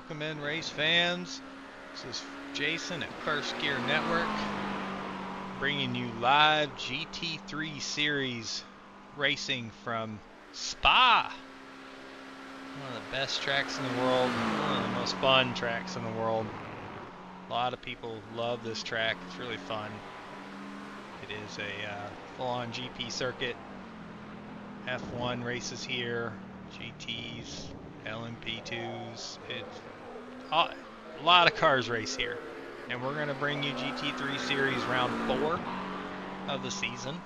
Welcome in, race fans. This is Jason at First Gear Network, bringing you live GT3 series racing from Spa. One of the best tracks in the world, one of the most fun tracks in the world. A lot of people love this track. It's really fun. It is a full-on GP circuit. F1 races here, GTs, LMP2s. It's a lot of cars race here, and we're going to bring you GT3 Series round 4 of the season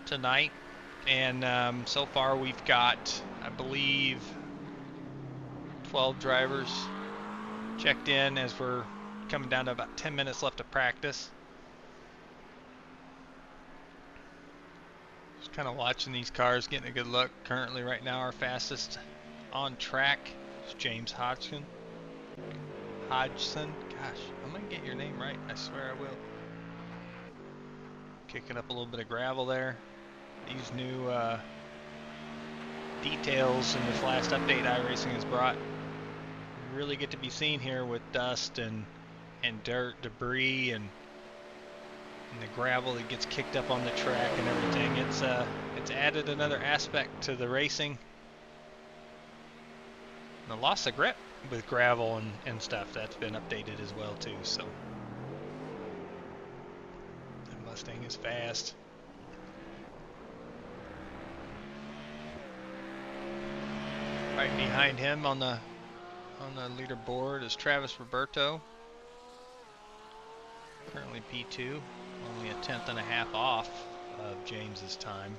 tonight. And so far we've got, I believe, 12 drivers checked in as we're coming down to about 10 minutes left of practice. Just kind of watching these cars, getting a good look. Currently right now our fastest on track is James Hodgson. Gosh, I'm going to get your name right. I swear I will. Kicking up a little bit of gravel there. These new details in this last update iRacing has brought really get to be seen here with dust and dirt, debris, and the gravel that gets kicked up on the track and everything. It's added another aspect to the racing. And the loss of grip with gravel and stuff, that's been updated as well too. So the Mustang is fast. Right behind him on the leaderboard is Travis Roberto, currently P2, only a 10th and a half off of James's time.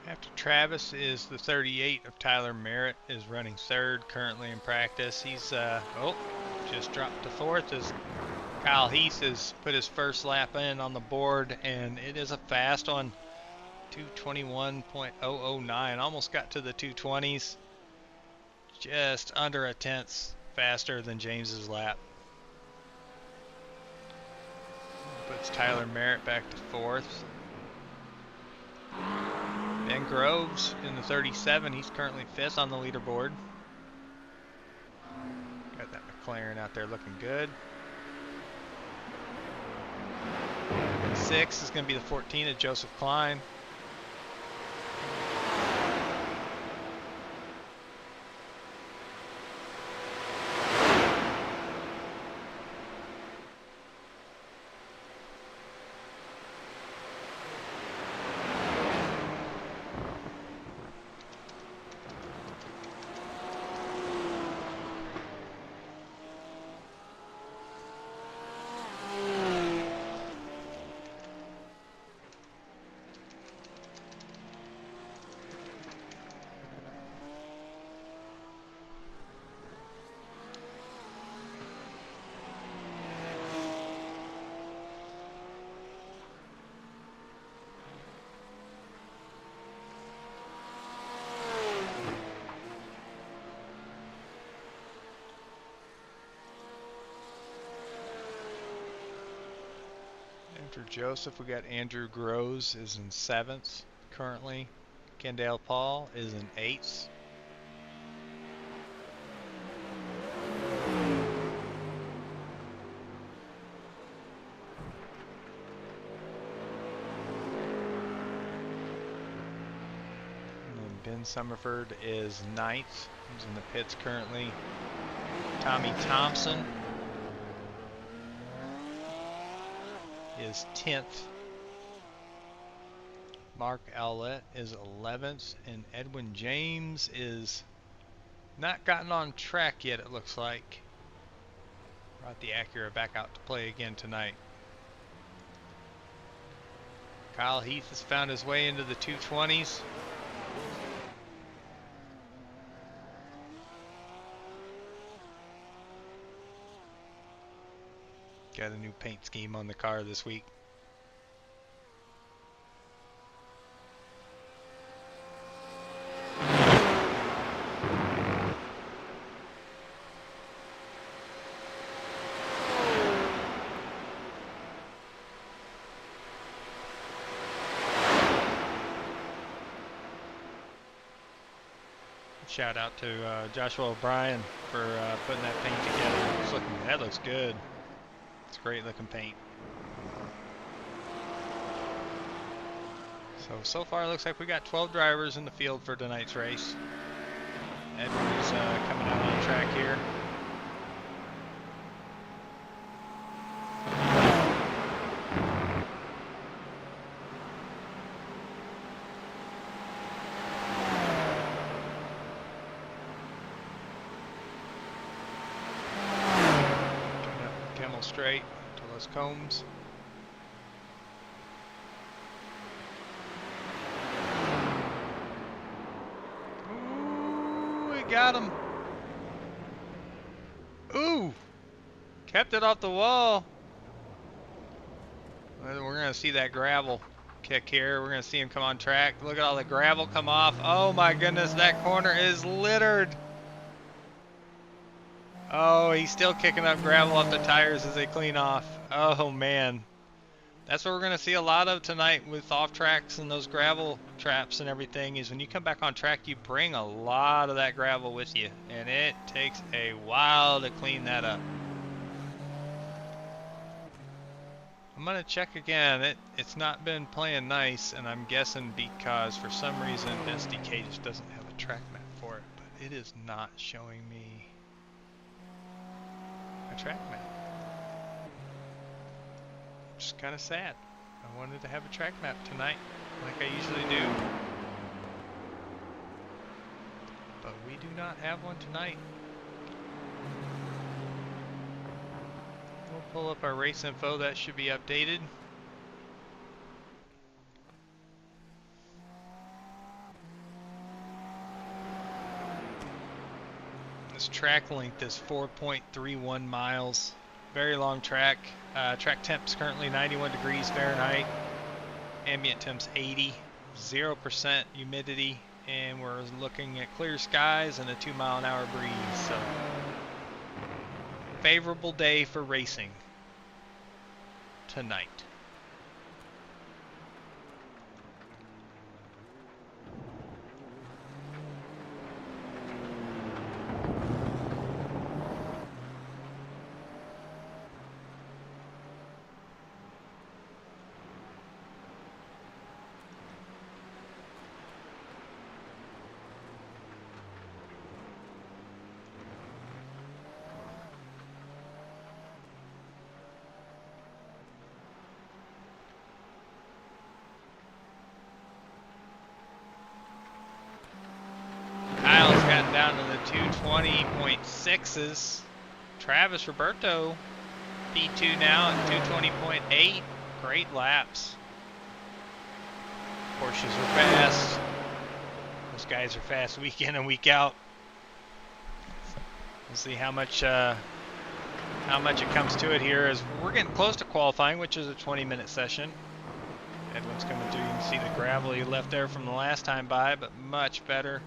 After Travis is the 38 of Tyler Merritt, is running third currently in practice. He's just dropped to fourth as Kyle Heath has put his first lap in on the board, and it is a fast one, 221.009. Almost got to the 220s, just under a tenth faster than James's lap. Puts Tyler Merritt back to fourth. Ben Groves in the 37, he's currently fifth on the leaderboard. Got that McLaren out there looking good. Sixth is going to be the 14 of Joseph Klein. After Joseph, we got Andrew Groves is in 7th currently. Kendall Paul is in 8th. And then Ben Summerford is 9th. He's in the pits currently. Tommy Thompson is 10th. Mark Owlett is 11th, and Edwin James is not gotten on track yet, it looks like. Brought the Acura back out to play again tonight. Kyle Heath has found his way into the 220s. Got a new paint scheme on the car this week. Shout out to Joshua O'Brien for putting that paint together. That looks good. It's great looking paint. So far it looks like we got 12 drivers in the field for tonight's race. Edward's coming out on track here. Straight to those combs. Ooh, we got him. Ooh, kept it off the wall. We're gonna see that gravel kick here. We're gonna see him come on track. Look at all the gravel come off. Oh my goodness, that corner is littered. Oh, he's still kicking up gravel off the tires as they clean off. Oh man, that's what we're going to see a lot of tonight with off tracks and those gravel traps and everything, is when you come back on track you bring a lot of that gravel with you, and it takes a while to clean that up. I'm going to check again. It's not been playing nice, and I'm guessing because for some reason SDK just doesn't have a track map for it, but it is not showing me a track map. Just kind of sad. I wanted to have a track map tonight like I usually do, but we do not have one tonight. We'll pull up our race info. That should be updated. This track length is 4.31 miles. Very long track. Track temp's currently 91 degrees Fahrenheit. Ambient temp's 80. 0% humidity. And we're looking at clear skies and a 2-mile-an-hour breeze. So, favorable day for racing tonight. Down to the 220.6s. Travis Roberto, P2 now at 220.8. Great laps. Porsches are fast. Those guys are fast week in and week out. We'll see how much it comes to it here as we're getting close to qualifying, which is a 20-minute session. Edwin's coming through. You can see the gravel he left there from the last time by, but much better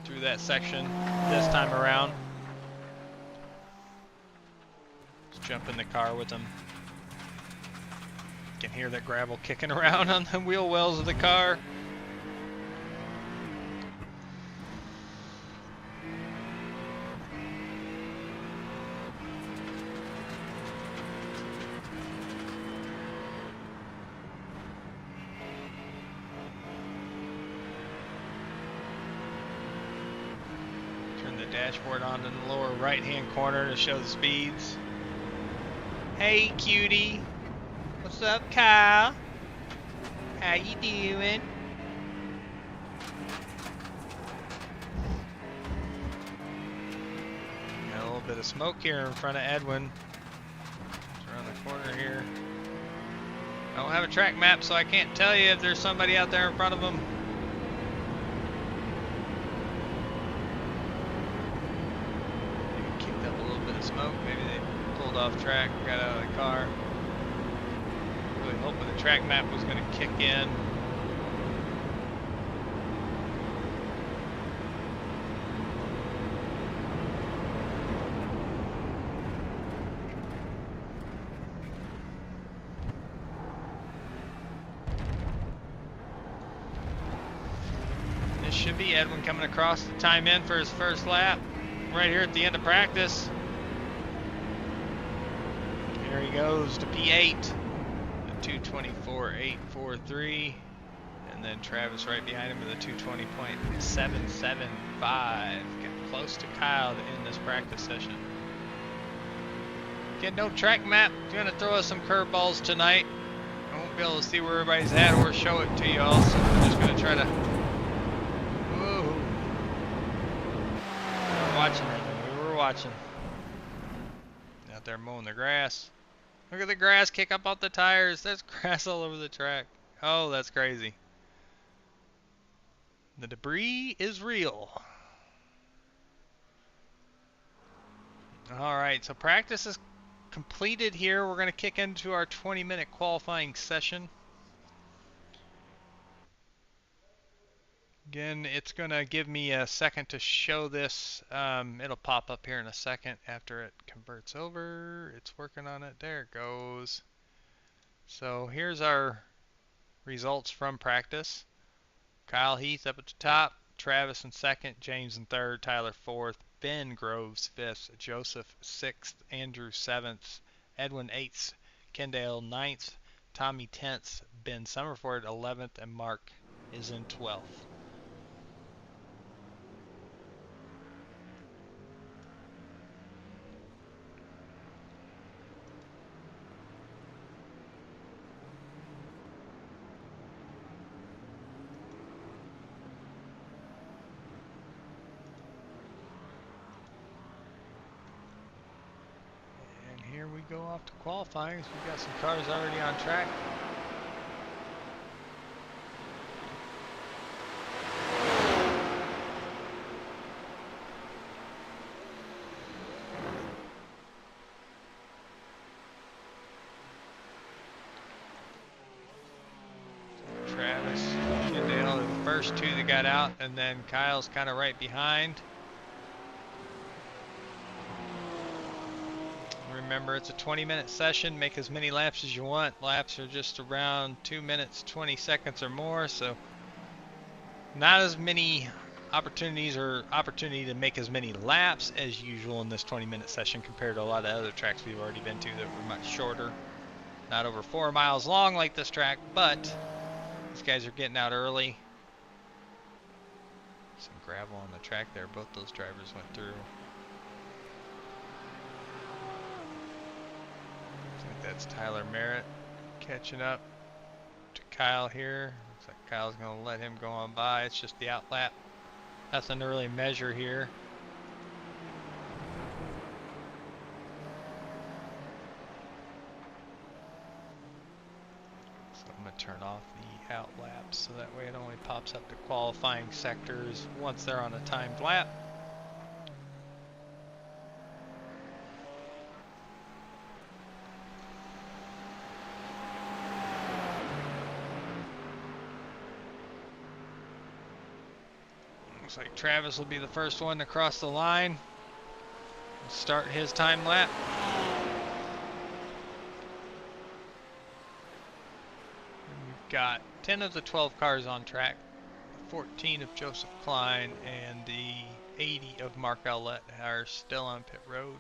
through that section this time around. Let's jump in the car with him. You can hear that gravel kicking around on the wheel wells of the car. Dashboard on in the lower right hand corner to show the speeds. Hey cutie, what's up Kyle? How you doing? Got a little bit of smoke here in front of Edwin. It's around the corner here. I don't have a track map, so I can't tell you if there's somebody out there in front of them. Smoke. Maybe they pulled off track, got out of the car. Really hoping the track map was going to kick in. This should be Edwin coming across the time in for his first lap right here at the end of practice. Here he goes to P8, the 224.843, and then Travis right behind him with a 220.775. Getting close to Kyle to end this practice session. Again, no track map. Gonna throw us some curveballs tonight. I won't be able to see where everybody's at or show it to y'all, so I'm just gonna try to. Whoa. We were watching it. We were watching. Out there mowing the grass. Look at the grass kick up off the tires. There's grass all over the track. Oh, that's crazy. The debris is real. Alright, so practice is completed here. We're going to kick into our 20-minute qualifying session. Again, it's going to give me a second to show this. It'll pop up here in a second after it converts over. It's working on it. There it goes. So here's our results from practice. Kyle Heath up at the top, Travis in second, James in third, Tyler fourth, Ben Groves fifth, Joseph sixth, Andrew seventh, Edwin eighth, Kendall ninth, Tommy 10th, Ben Summerford 11th, and Mark is in 12th. Here we go off to qualifying. So we've got some cars already on track. Travis, Kendall are the first two that got out, and then Kyle's kind of right behind. Remember, it's a 20-minute session. Make as many laps as you want. Laps are just around 2 minutes, 20 seconds or more, so not as many opportunity to make as many laps as usual in this 20-minute session compared to a lot of other tracks we've already been to that were much shorter. Not over 4 miles long like this track, but these guys are getting out early. Some gravel on the track there. Both those drivers went through. That's Tyler Merritt catching up to Kyle here. Looks like Kyle's going to let him go on by. It's just the outlap. Nothing to really measure here. So I'm going to turn off the outlap so that way it only pops up the qualifying sectors once they're on a timed lap. Looks like Travis will be the first one to cross the line and start his time lap. And we've got 10 of the 12 cars on track, 14 of Joseph Klein, and the 80 of Mark Owlett are still on pit road.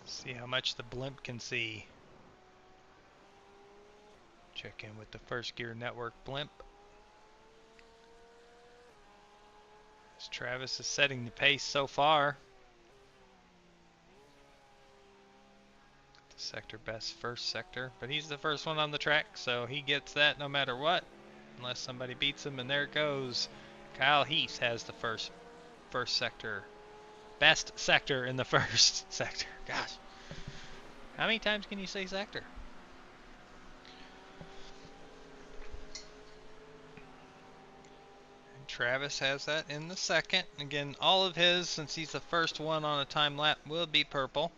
See how much the blimp can see. Check in with the First Gear Network blimp. As Travis is setting the pace so far. Sector best first sector, but he's the first one on the track, so he gets that no matter what, unless somebody beats him. And there it goes. Kyle Heath has the first sector, best sector in the first sector. Gosh, how many times can you say sector? And Travis has that in the second. Again, all of his, since he's the first one on a time lap, will be purple.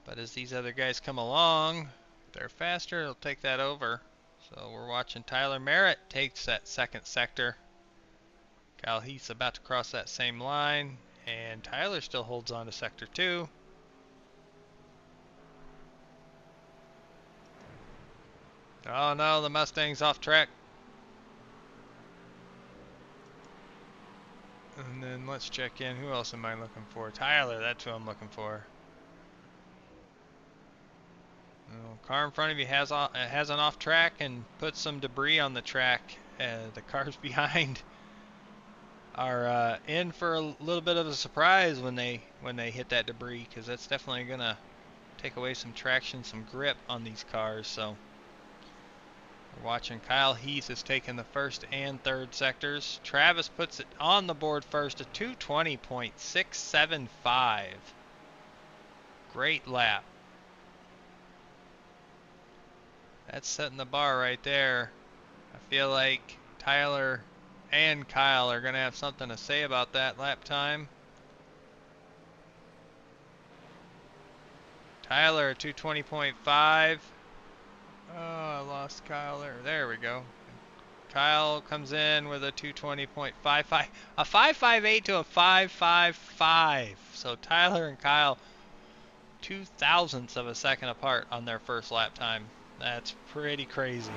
But as these other guys come along, they're faster, they'll take that over. So we're watching Tyler Merritt takes that second sector. Kyle Heath's about to cross that same line, and Tyler still holds on to sector 2. Oh no, the Mustang's off track. And then let's check in. Who else am I looking for? Tyler, that's who I'm looking for. Car in front of you has an off track and put some debris on the track. The cars behind are in for a little bit of a surprise when they hit that debris, because that's definitely gonna take away some traction, some grip on these cars. So we're watching. Kyle Heath is taking the first and third sectors. Travis puts it on the board first at 220.675. Great lap. That's setting the bar right there. I feel like Tyler and Kyle are going to have something to say about that lap time. Tyler at 220.5. Oh, I lost Kyle there. There we go. Kyle comes in with a 220.55. A 5.58 to a 5.55. So Tyler and Kyle 0.02 of a second apart on their first lap time. That's pretty crazy.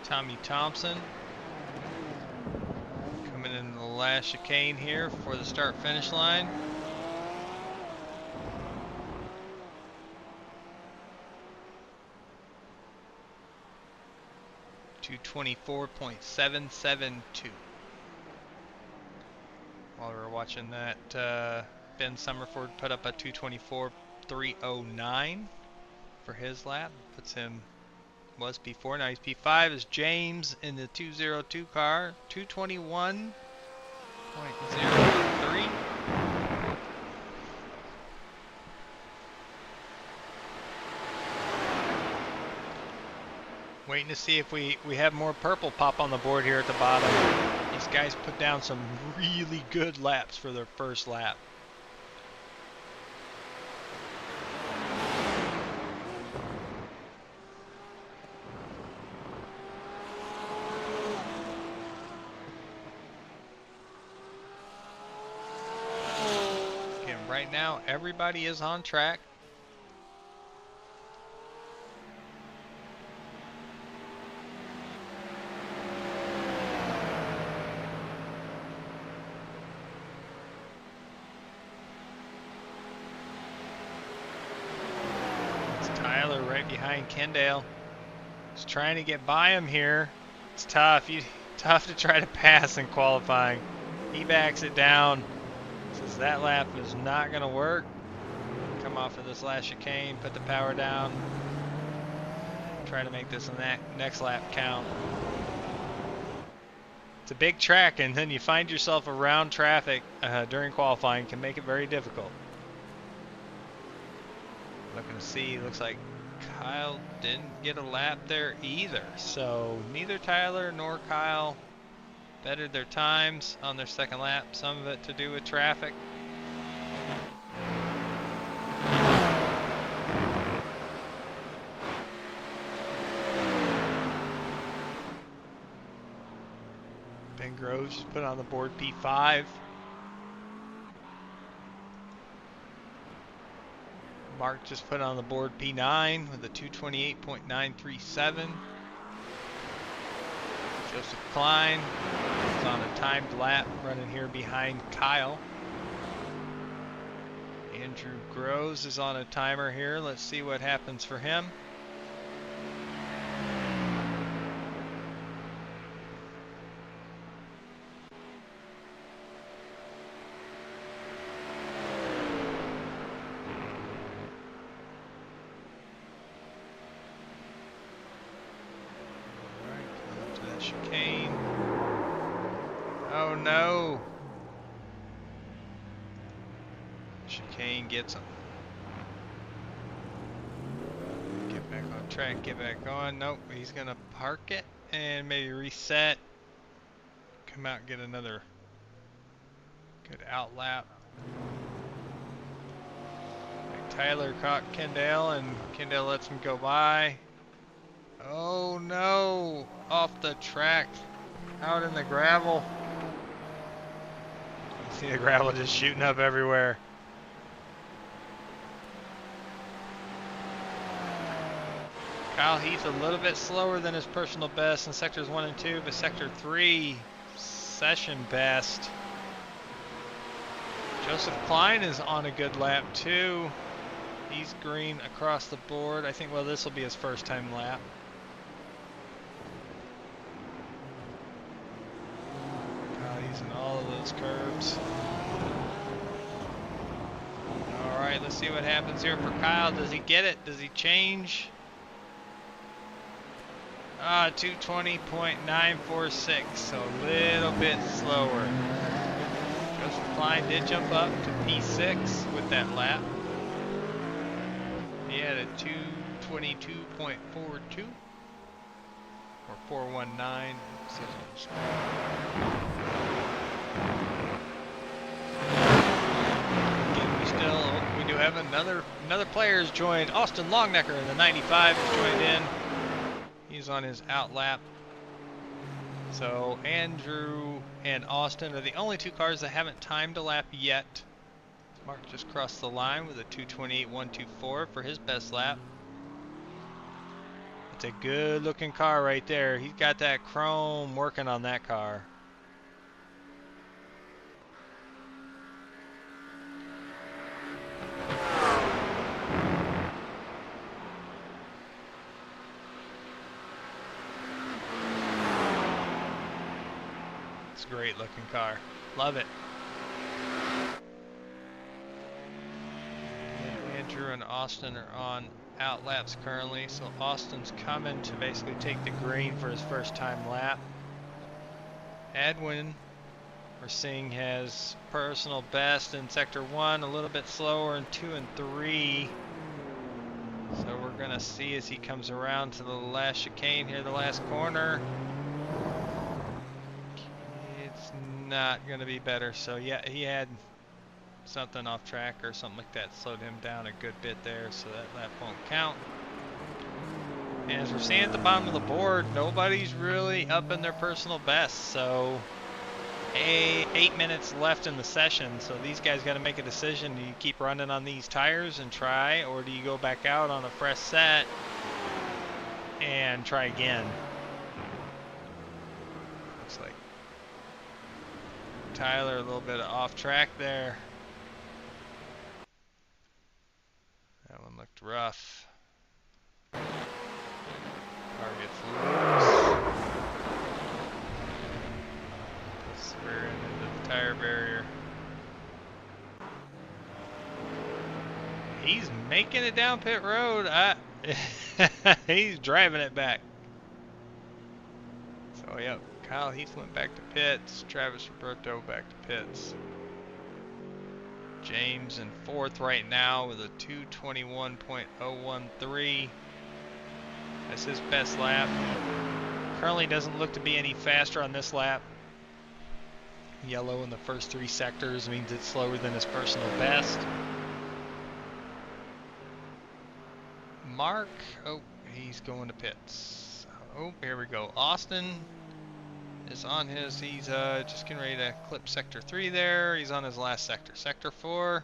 Tommy Thompson coming in the last chicane here for the start-finish line. $224.772. While we were watching that, Ben Summerford put up a 224.309 for his lap. Puts him, was P4, now he's P5. Is James in the 202 car, 221.03. Waiting to see if we have more purple pop on the board here at the bottom. These guys put down some really good laps for their first lap. Again, right now everybody is on track. Behind Kendall. He's trying to get by him here. It's tough. Tough to try to pass in qualifying. He backs it down. Says that lap is not going to work. Come off of this last chicane. Put the power down. Try to make this next lap count. It's a big track, and then you find yourself around traffic during qualifying. Can make it very difficult. Looking to see. Looks like Kyle didn't get a lap there either, so neither Tyler nor Kyle bettered their times on their second lap. Some of it to do with traffic. Ben Groves just put on the board P5. Mark just put on the board P9 with a 228.937. Joseph Klein is on a timed lap running here behind Kyle. And Andrew Groves is on a timer here. Let's see what happens for him. Alright, to that chicane. Oh no! Chicane gets him. Get back on track, get back on. Nope, he's gonna park it and maybe reset. Come out and get another good out lap. Tyler caught Kendall and Kendall lets him go by. Oh no! Off the track. Out in the gravel. You see the gravel just shooting up everywhere. Kyle Heath a little bit slower than his personal best in sectors 1 and 2, but sector 3 session best. Joseph Klein is on a good lap too. He's green across the board. I think, well, this will be his first time lap. Kyle Heath's in all of those curbs. All right, let's see what happens here for Kyle. Does he get it? Does he change? 220.946, so a little bit slower. Joseph Klein did jump up to P6 with that lap. He had a 222.42 or 419. Again, we do have another player has joined. Austin Longnecker in the 95 has joined in. He's on his out lap. So Andrew and Austin are the only two cars that haven't timed a lap yet. Mark just crossed the line with a 228.124 for his best lap. It's a good looking car right there. He's got that chrome working on that car. It's a great looking car. Love it. Andrew and Austin are on out laps currently, so Austin's coming to basically take the green for his first time lap. Edwin, we're seeing has personal best in sector 1, a little bit slower in 2 and 3. So we're gonna see as he comes around to the last chicane here, the last corner. It's not gonna be better. So yeah, he had something off track or something like that slowed him down a good bit there, so that lap won't count. And as we're seeing at the bottom of the board, nobody's really up in their personal best, so 8 minutes left in the session, so these guys got to make a decision. Do you keep running on these tires and try, or do you go back out on a fresh set and try again? Looks like Tyler a little bit off track there. That one looked rough. Car gets loose. Puts the rear end into the tire barrier. He's making it down pit road. He's driving it back. So yep, Kyle Heath went back to pits. Travis Roberto back to pits. James in 4th right now with a 221.013. That's his best lap. Currently doesn't look to be any faster on this lap. Yellow in the first 3 sectors means it's slower than his personal best. Mark, oh, he's going to pits. Oh, here we go. Austin is on his, he's just getting ready to clip sector 3 there. He's on his last sector. Sector 4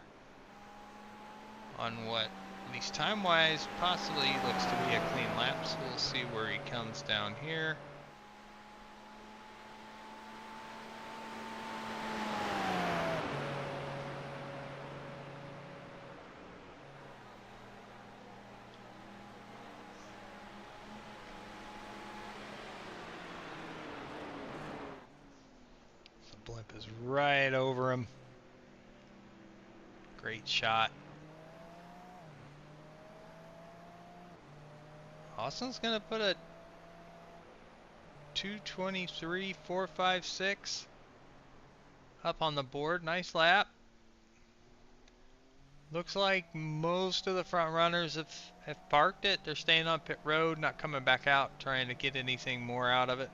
on what, at least time-wise, possibly looks to be a clean lap. So we'll see where he comes down here. Blimp is right over him. Great shot. Austin's going to put a 2:23.456 up on the board. Nice lap. Looks like most of the front runners have parked it. They're staying on pit road, not coming back out, trying to get anything more out of it.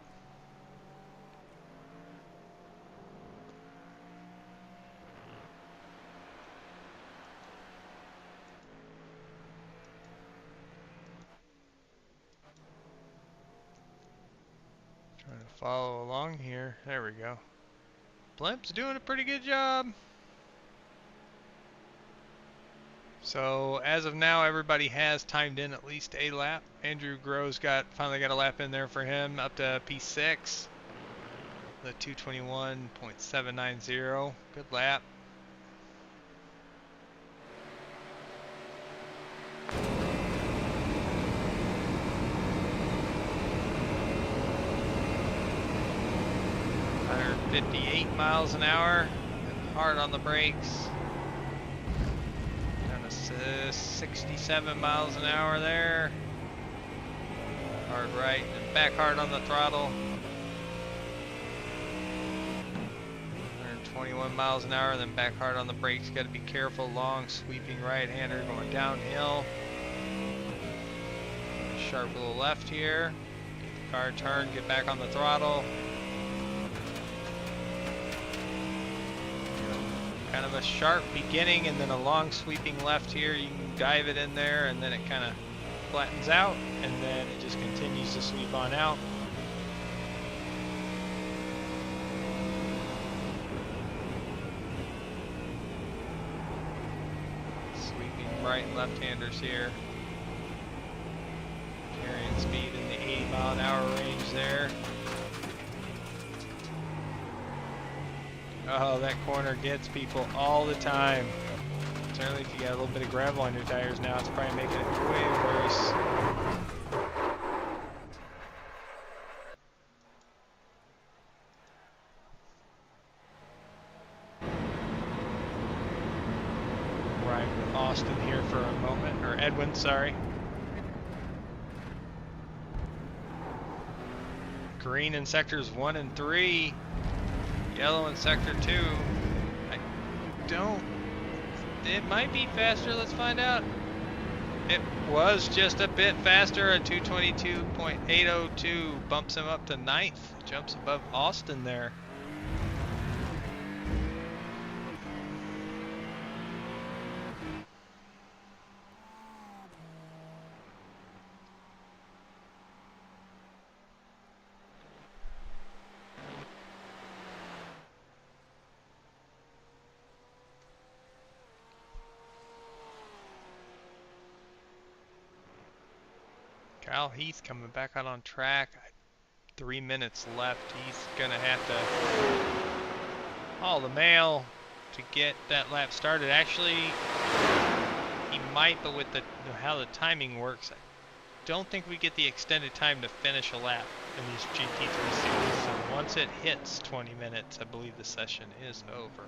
Trying to follow along here. There we go. Blimp's doing a pretty good job. So as of now, everybody has timed in at least a lap. Andrew Groves finally got a lap in there for him, up to P6. The 2:21.790. Good lap. .58 miles an hour. Hard on the brakes. Down to 67 miles an hour there. Hard right and back hard on the throttle. 121 miles an hour, then back hard on the brakes. Got to be careful. Long sweeping right-hander going downhill. Sharp little left here. Get the car turned. Get back on the throttle. Kind of a sharp beginning and then a long sweeping left here. You can dive it in there and then it kind of flattens out and then it just continues to sweep on out. Sweeping right and left-handers here. Carrying speed in the 80-mile-an-hour range there. Oh, that corner gets people all the time. Certainly if you got a little bit of gravel on your tires now, it's probably making it way worse. Ride with Austin here for a moment, or Edwin, sorry. Green in sectors 1 and 3. Yellow in sector 2. It might be faster, let's find out. It was just a bit faster, a 2:22.802 bumps him up to 9th, jumps above Austin there. Kyle Heath coming back out on track. 3 minutes left. He's gonna have to haul the mail to get that lap started. Actually, he might, but with how the timing works, I don't think we get the extended time to finish a lap in these GT3 series. So once it hits 20 minutes, I believe the session is over.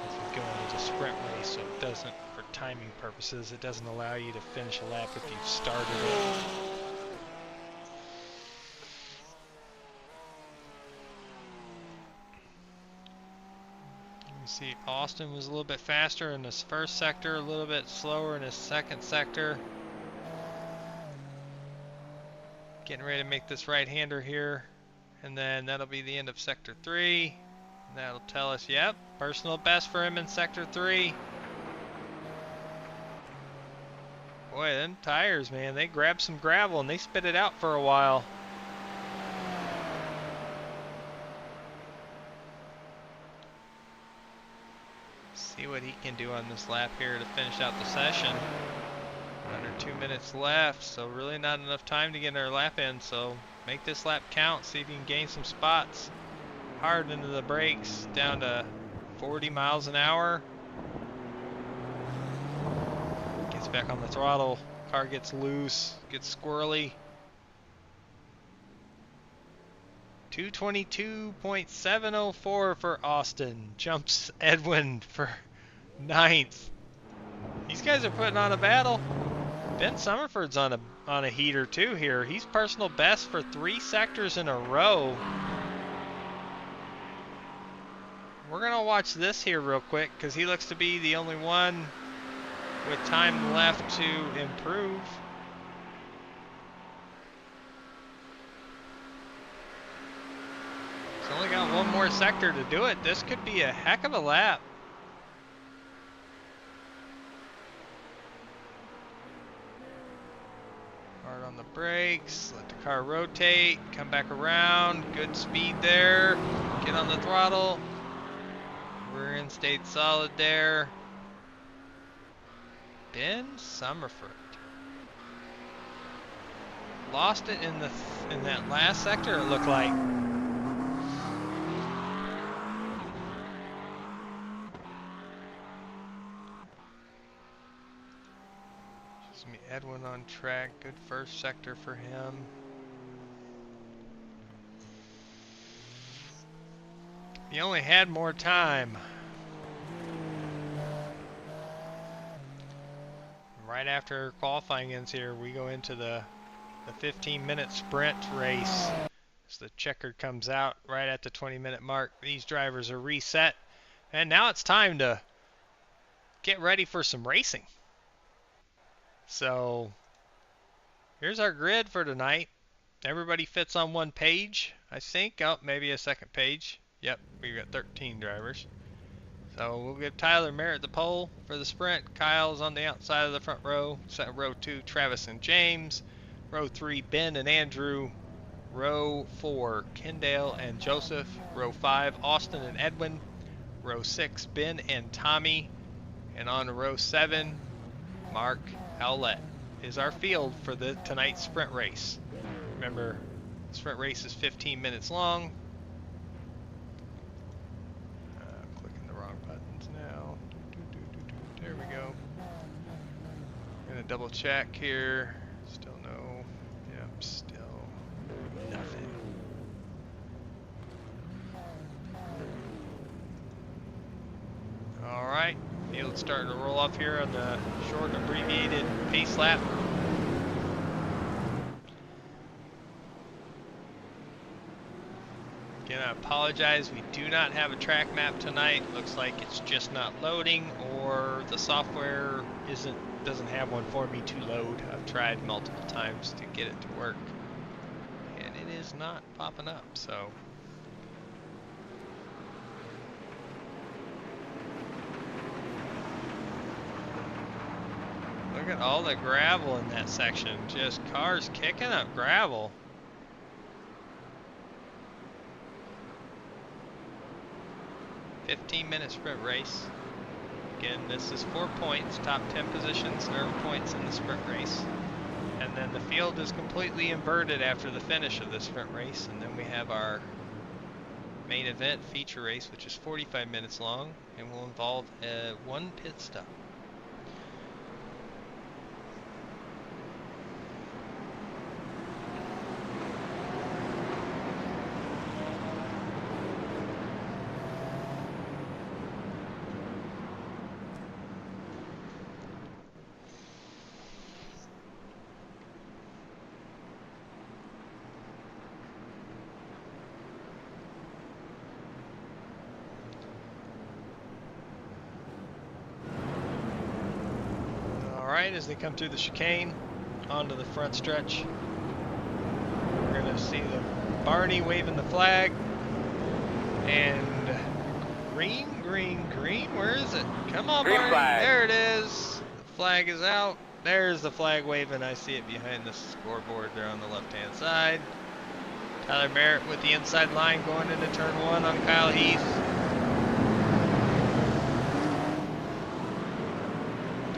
As we go into the sprint race, so it doesn't, for timing purposes, it doesn't allow you to finish a lap if you've started it. You see Austin was a little bit faster in his first sector, a little bit slower in his second sector. Getting ready to make this right-hander here, and then that'll be the end of sector 3. And that'll tell us, yep, personal best for him in sector 3. Boy, them tires, man, they grab some gravel and they spit it out for a while. See what he can do on this lap here to finish out the session. Under 2 minutes left, so really not enough time to get our lap in, so make this lap count, see if you can gain some spots. Hard into the brakes, down to 40 miles an hour. Gets back on the throttle, car gets loose, gets squirrely. 222.704 for Austin. Jumps Edwin for 9th. These guys are putting on a battle. Ben Summerford's on a heater too here. He's personal best for 3 sectors in a row. We're going to watch this here real quick because he looks to be the only one with time left to improve. He's only got one more sector to do it. This could be a heck of a lap. Hard on the brakes, let the car rotate, come back around, good speed there, get on the throttle. Rear end stayed solid there. Ben Summerford lost it in that last sector, it looked like. Just me Edwin on track, good first sector for him. He only had more time. Right after qualifying ends here, we go into the 15-minute sprint race. As the checker comes out right at the 20-minute mark, these drivers are reset. And now it's time to get ready for some racing. So here's our grid for tonight. Everybody fits on one page, I think. Oh, maybe a second page. Yep, we got 13 drivers. So we'll give Tyler Merritt the pole for the sprint. Kyle's on the outside of the front row. Row 2, Travis and James. Row 3, Ben and Andrew. Row 4, Kendall and Joseph. Row 5, Austin and Edwin. Row 6, Ben and Tommy. And on to row 7, Mark Howlett is our field for tonight's sprint race. Remember, the sprint race is 15 minutes long. Clicking the wrong buttons now. There we go. I'm gonna double check here. Still no. Yep, still nothing. All right, field's starting to roll off here on the short abbreviated pace lap. Again, I apologize, we do not have a track map tonight. Looks like it's just not loading, or the software doesn't have one for me to load. I've tried multiple times to get it to work, and it is not popping up, so. Look at all the gravel in that section, just cars kicking up gravel. "15-minute sprint race." Again, this is 4 points, top 10 positions earn points in the sprint race. And then the field is completely inverted after the finish of the sprint race. And then we have our main event feature race, which is 45 minutes long and will involve one pit stop. As they come through the chicane onto the front stretch, we're going to see the Barney waving the flag, and green, green, green, where is it? Come on, Barney, there it is. The flag is out. There's the flag waving. I see it behind the scoreboard there on the left hand side. Tyler Merritt with the inside line going into turn 1 on Kyle Heath.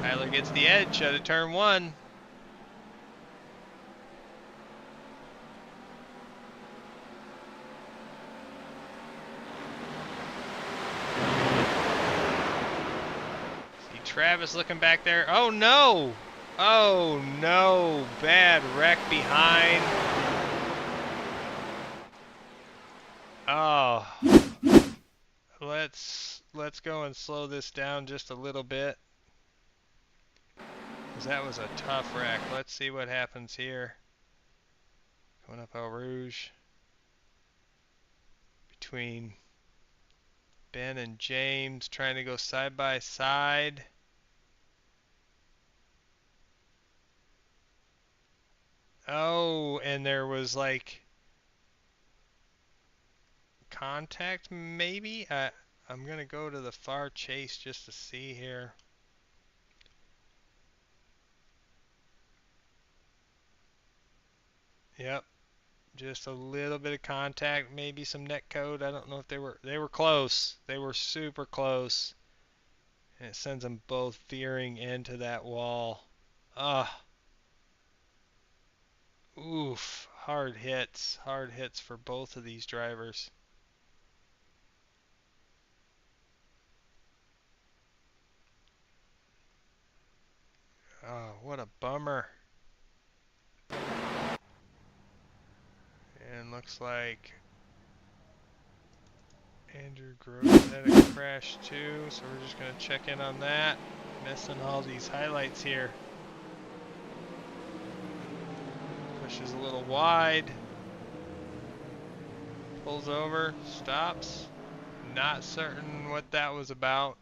Tyler gets the edge out of turn 1. See Travis looking back there. Oh no! Oh no! Bad wreck behind. Oh, let's go and slow this down just a little bit, because that was a tough wreck. Let's see what happens here. Going up El Rouge between Ben and James, trying to go side by side. Oh, and there was like contact maybe? I'm gonna go to the far chase just to see here. Yep, just a little bit of contact, maybe some net code. I don't know if they were close. They were super close. And it sends them both veering into that wall. Ah, oof, hard hits for both of these drivers. Oh, what a bummer. And looks like Andrew Gross had a crash too, so we're just going to check in on that. Missing all these highlights here. Pushes a little wide. Pulls over, stops. Not certain what that was about.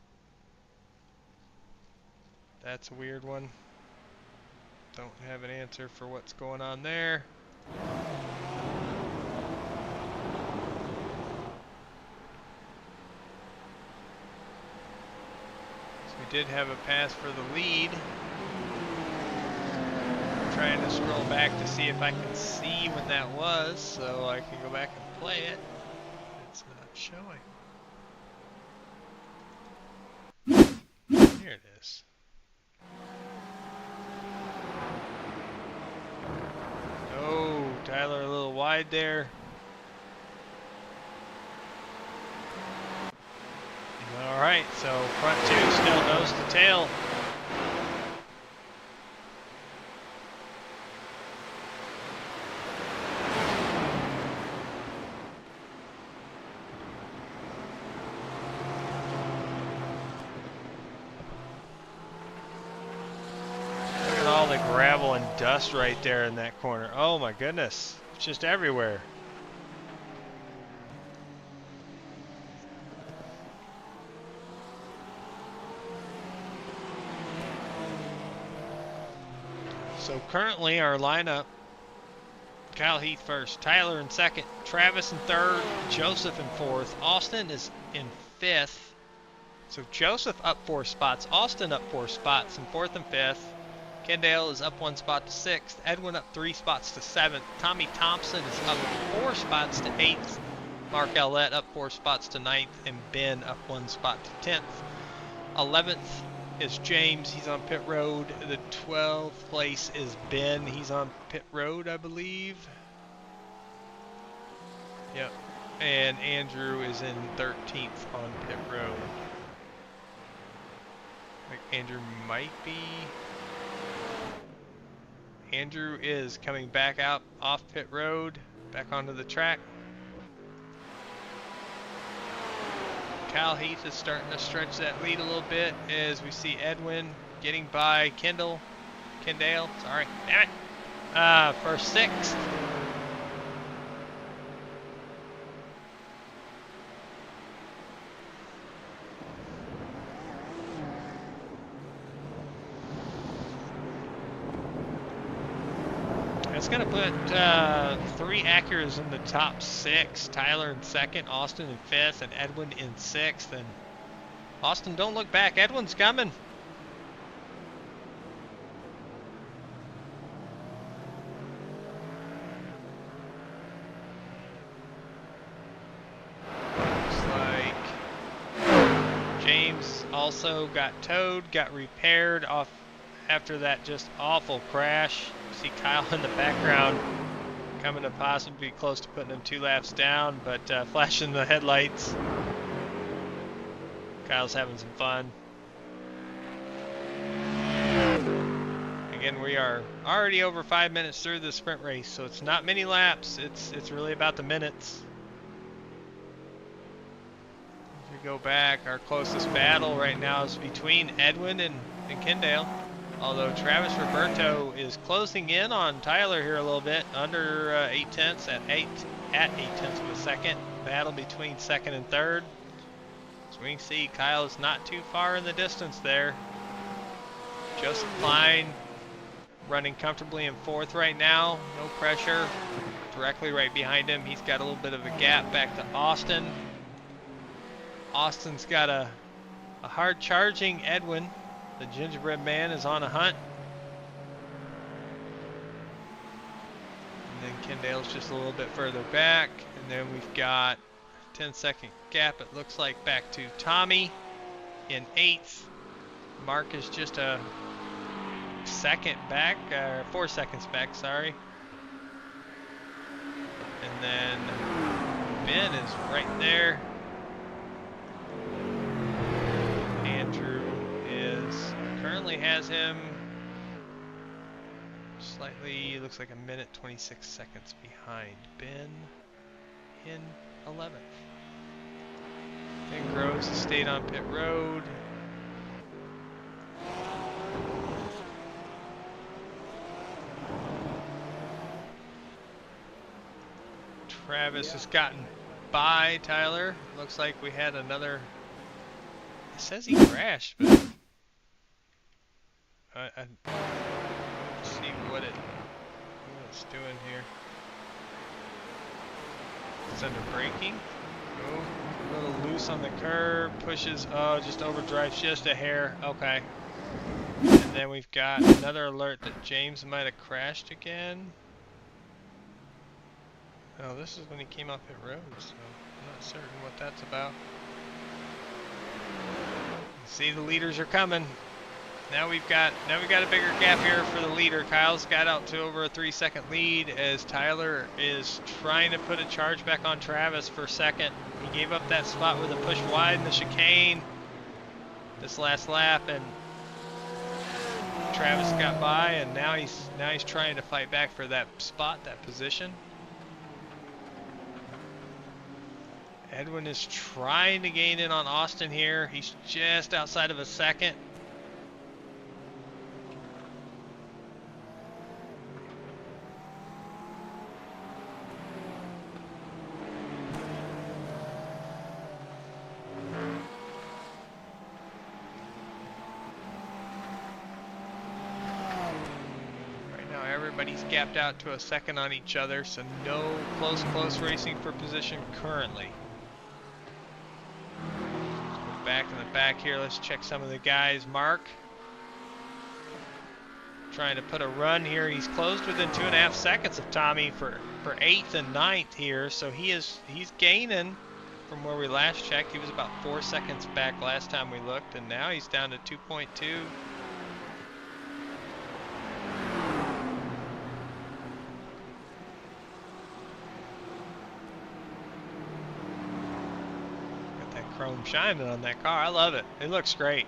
That's a weird one. Don't have an answer for what's going on there. We did have a pass for the lead. I'm trying to scroll back to see if I can see when that was, so I can go back and play it. It's not showing. Here it is. Oh, Tyler a little wide there. Alright, so front two still nose to tail. Look at all the gravel and dust right there in that corner. Oh my goodness, it's just everywhere. So currently our lineup, Kyle Heath first, Tyler in second, Travis in third, Joseph in fourth, Austin is in fifth. So Joseph up 4 spots, Austin up 4 spots in fourth and fifth. Kendall is up 1 spot to sixth, Edwin up 3 spots to seventh, Tommy Thompson is up 4 spots to eighth, Mark Ellett up 4 spots to ninth, and Ben up 1 spot to 10th. 11th is James, he's on pit road. The 12th place is Ben, he's on pit road, I believe. Yep. And Andrew is in 13th on pit road. Like Andrew might be. Andrew is coming back out off pit road, back onto the track. Kyle Heath is starting to stretch that lead a little bit as we see Edwin getting by Kendall. Sorry, damn it. For sixth. It's going to put 3 Acuras in the top 6. Tyler in second, Austin in fifth, and Edwin in sixth. And Austin, don't look back. Edwin's coming. Looks like James also got towed, got repaired off after that just awful crash. See Kyle in the background coming to possibly be close to putting him 2 laps down, but flashing the headlights. Kyle's having some fun. Again, we are already over 5 minutes through the sprint race, so it's not many laps. It's really about the minutes. go back, our closest battle right now is between Edwin and Kendale. Although Travis Roberto is closing in on Tyler here a little bit, under 8 tenths at 8 tenths of a second. Battle between second and third. As we can see, Kyle is not too far in the distance there. Joseph Klein running comfortably in fourth right now. No pressure. Directly right behind him. He's got a little bit of a gap back to Austin. Austin's got a hard charging Edwin. The gingerbread man is on a hunt. And then Kendale's just a little bit further back. And then we've got 10-second gap, it looks like, back to Tommy in 8th. Mark is just a second back, 4 seconds back, sorry. And then Ben is right there. Andrew currently has him slightly, looks like a minute 26 seconds behind Ben in 11th. Ben Groves has stayed on pit road. Travis has gotten by Tyler. Looks like we had another. It says he crashed, but let's see what it's doing here. It's under braking. Oh, a little loose on the curb. Pushes. Oh, just overdrives just a hair. Okay. And then we've got another alert that James might have crashed again. Oh, this is when he came off pit road, so I'm not certain what that's about. See, the leaders are coming. Now we've got a bigger gap here for the leader. Kyle's got out to over a 3-second lead as Tyler is trying to put a charge back on Travis for second. He gave up that spot with a push wide in the chicane this last lap, and Travis got by, and now he's trying to fight back for that spot, that position. Edwin is trying to gain in on Austin here. He's just outside of a second. Right now everybody's gapped out to a second on each other, so no close racing for position currently. Back in the back here, let's check some of the guys. Mark trying to put a run here. He's closed within 2.5 seconds of Tommy for 8th and 9th here, so he's gaining from where we last checked. He was about 4 seconds back last time we looked, and now he's down to 2.2. Chrome shining on that car. I love it. It looks great.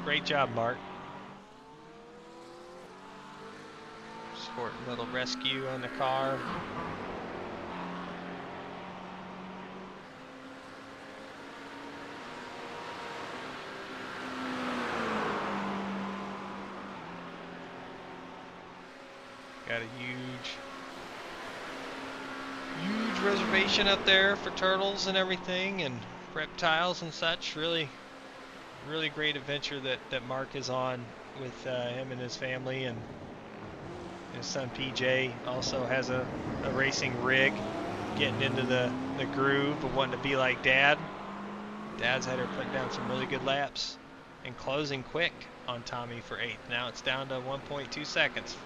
Great job, Mark. Sport little rescue on the car. Got a huge reservation up there for turtles and everything, and reptiles and such. Really great adventure that Mark is on with him and his family, and his son PJ also has a racing rig, getting into the groove of wanting to be like Dad. Dad's had her put down some really good laps and closing quick on Tommy for 8th. Now it's down to 1.2 seconds.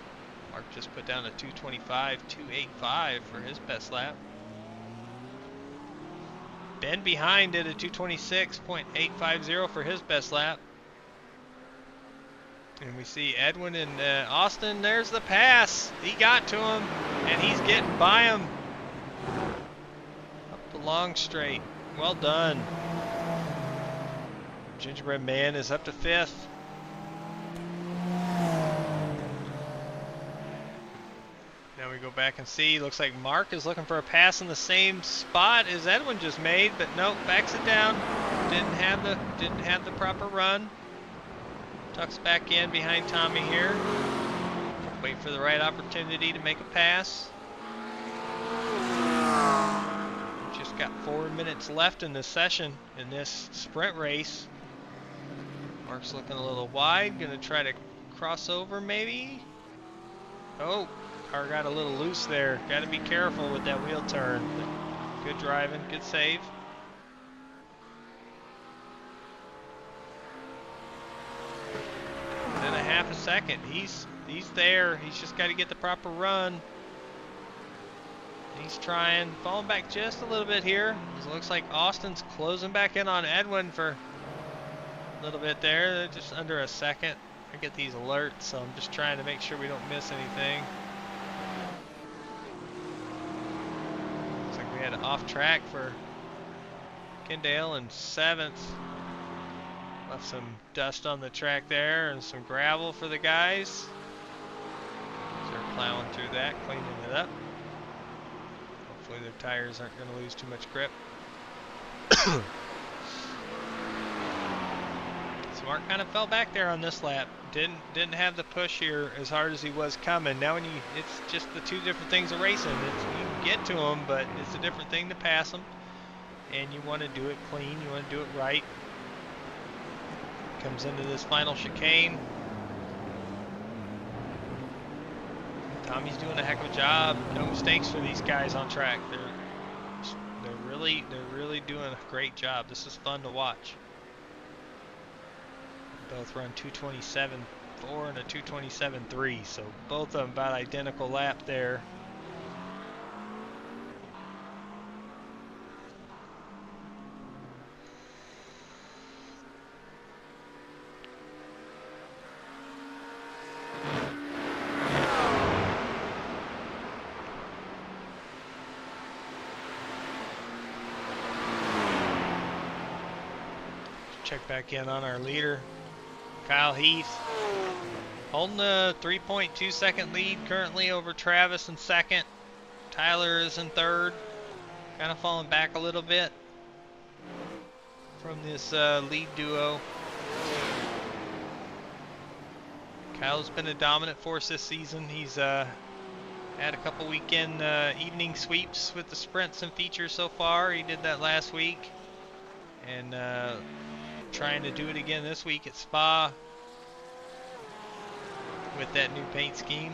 Mark just put down a 2:25.285 for his best lap. Ben behind did a 2:26.850 for his best lap. And we see Edwin and Austin. There's the pass. He got to him, and he's getting by him up the long straight. Well done. Gingerbread Man is up to 5th. Now we go back and see. Looks like Mark is looking for a pass in the same spot as Edwin just made, but nope, backs it down. Didn't have the proper run. Tucks back in behind Tommy here. Wait for the right opportunity to make a pass. Just got 4 minutes left in this session, in this sprint race. Mark's looking a little wide, gonna try to cross over maybe. Oh, car got a little loose there. Got to be careful with that wheel turn. But good driving, good save. Within a half a second, he's there. He's just got to get the proper run. He's trying, falling back just a little bit here. It looks like Austin's closing back in on Edwin for a little bit there, just under a second. I get these alerts, so I'm just trying to make sure we don't miss anything. Looks like we had an off track for Kendale in 7th. Left some dust on the track there and some gravel for the guys. So they're plowing through that, cleaning it up. Hopefully their tires aren't going to lose too much grip. Mark kind of fell back there on this lap. Didn't have the push here as hard as he was coming. Now when it's just the two different things of racing. You can get to them, but it's a different thing to pass them. And you want to do it clean. You want to do it right. Comes into this final chicane. Tommy's doing a heck of a job. No mistakes for these guys on track. They're really doing a great job. This is fun to watch. Both run 2:27.4 and a 2:27.3, so both of them about identical lap there. Check back in on our leader, Kyle Heath, holding a 3.2 second lead currently over Travis in 2nd. Tyler is in 3rd, kind of falling back a little bit from this lead duo. Kyle's been a dominant force this season. He's had a couple weekend evening sweeps with the sprints and features so far. He did that last week, and trying to do it again this week at Spa with that new paint scheme.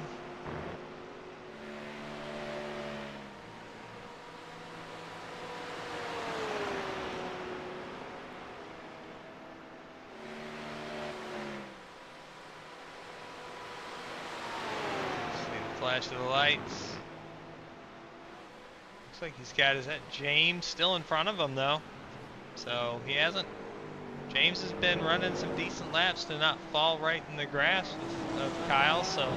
See the flash of the lights. Looks like he's got, is that James still in front of him though? So he hasn't. James has been running some decent laps to not fall right in the grasp of Kyle, so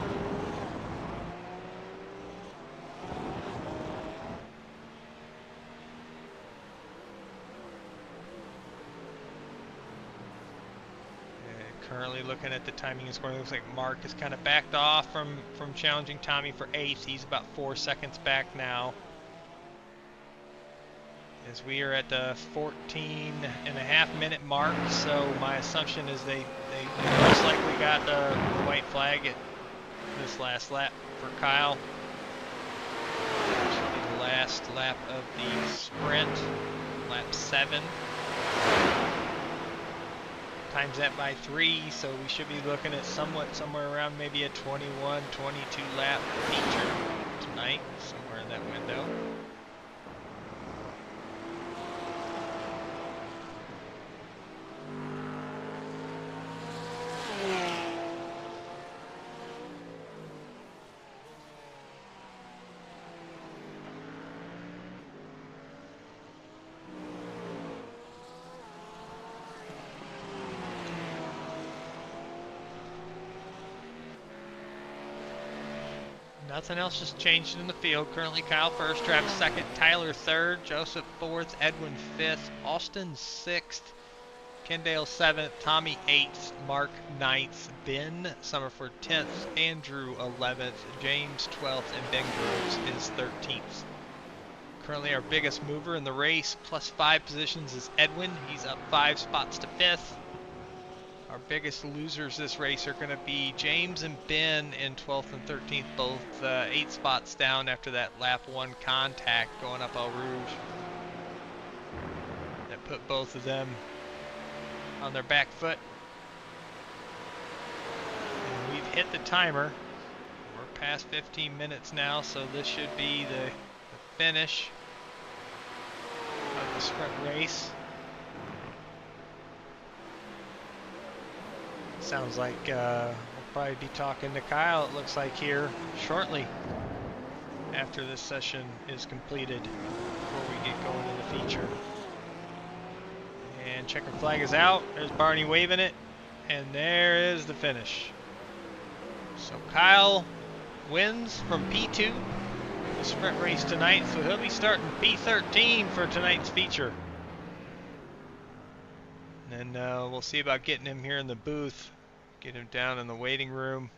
currently looking at the timing and scoring, looks like Mark has kind of backed off from challenging Tommy for 8th. He's about 4 seconds back now. As we are at the 14.5 minute mark, so my assumption is they most likely got the white flag at this last lap for Kyle. This will be the last lap of the sprint, lap 7. Times that by 3, so we should be looking at somewhere around maybe a 21, 22 lap feature tonight, somewhere in that window. Nothing else has changed in the field. Currently Kyle 1st, Travis 2nd, Tyler 3rd, Joseph 4th, Edwin 5th, Austin 6th, Kendall 7th, Tommy 8th, Mark 9th, Ben Summerford 10th, Andrew 11th, James 12th, and Ben Groves is 13th. Currently our biggest mover in the race, plus 5 positions, is Edwin. He's up 5 spots to 5th. Our biggest losers this race are going to be James and Ben in 12th and 13th, both 8 spots down after that lap 1 contact going up Eau Rouge. That put both of them on their back foot. And we've hit the timer. We're past 15 minutes now, so this should be the finish of the sprint race. Sounds like we'll probably be talking to Kyle, it looks like, here shortly after this session is completed before we get going to the feature. And checker flag is out. There's Barney waving it. And there is the finish. So Kyle wins from P2 the sprint race tonight, so he'll be starting P13 for tonight's feature. And we'll see about getting him here in the booth, get him down in the waiting room.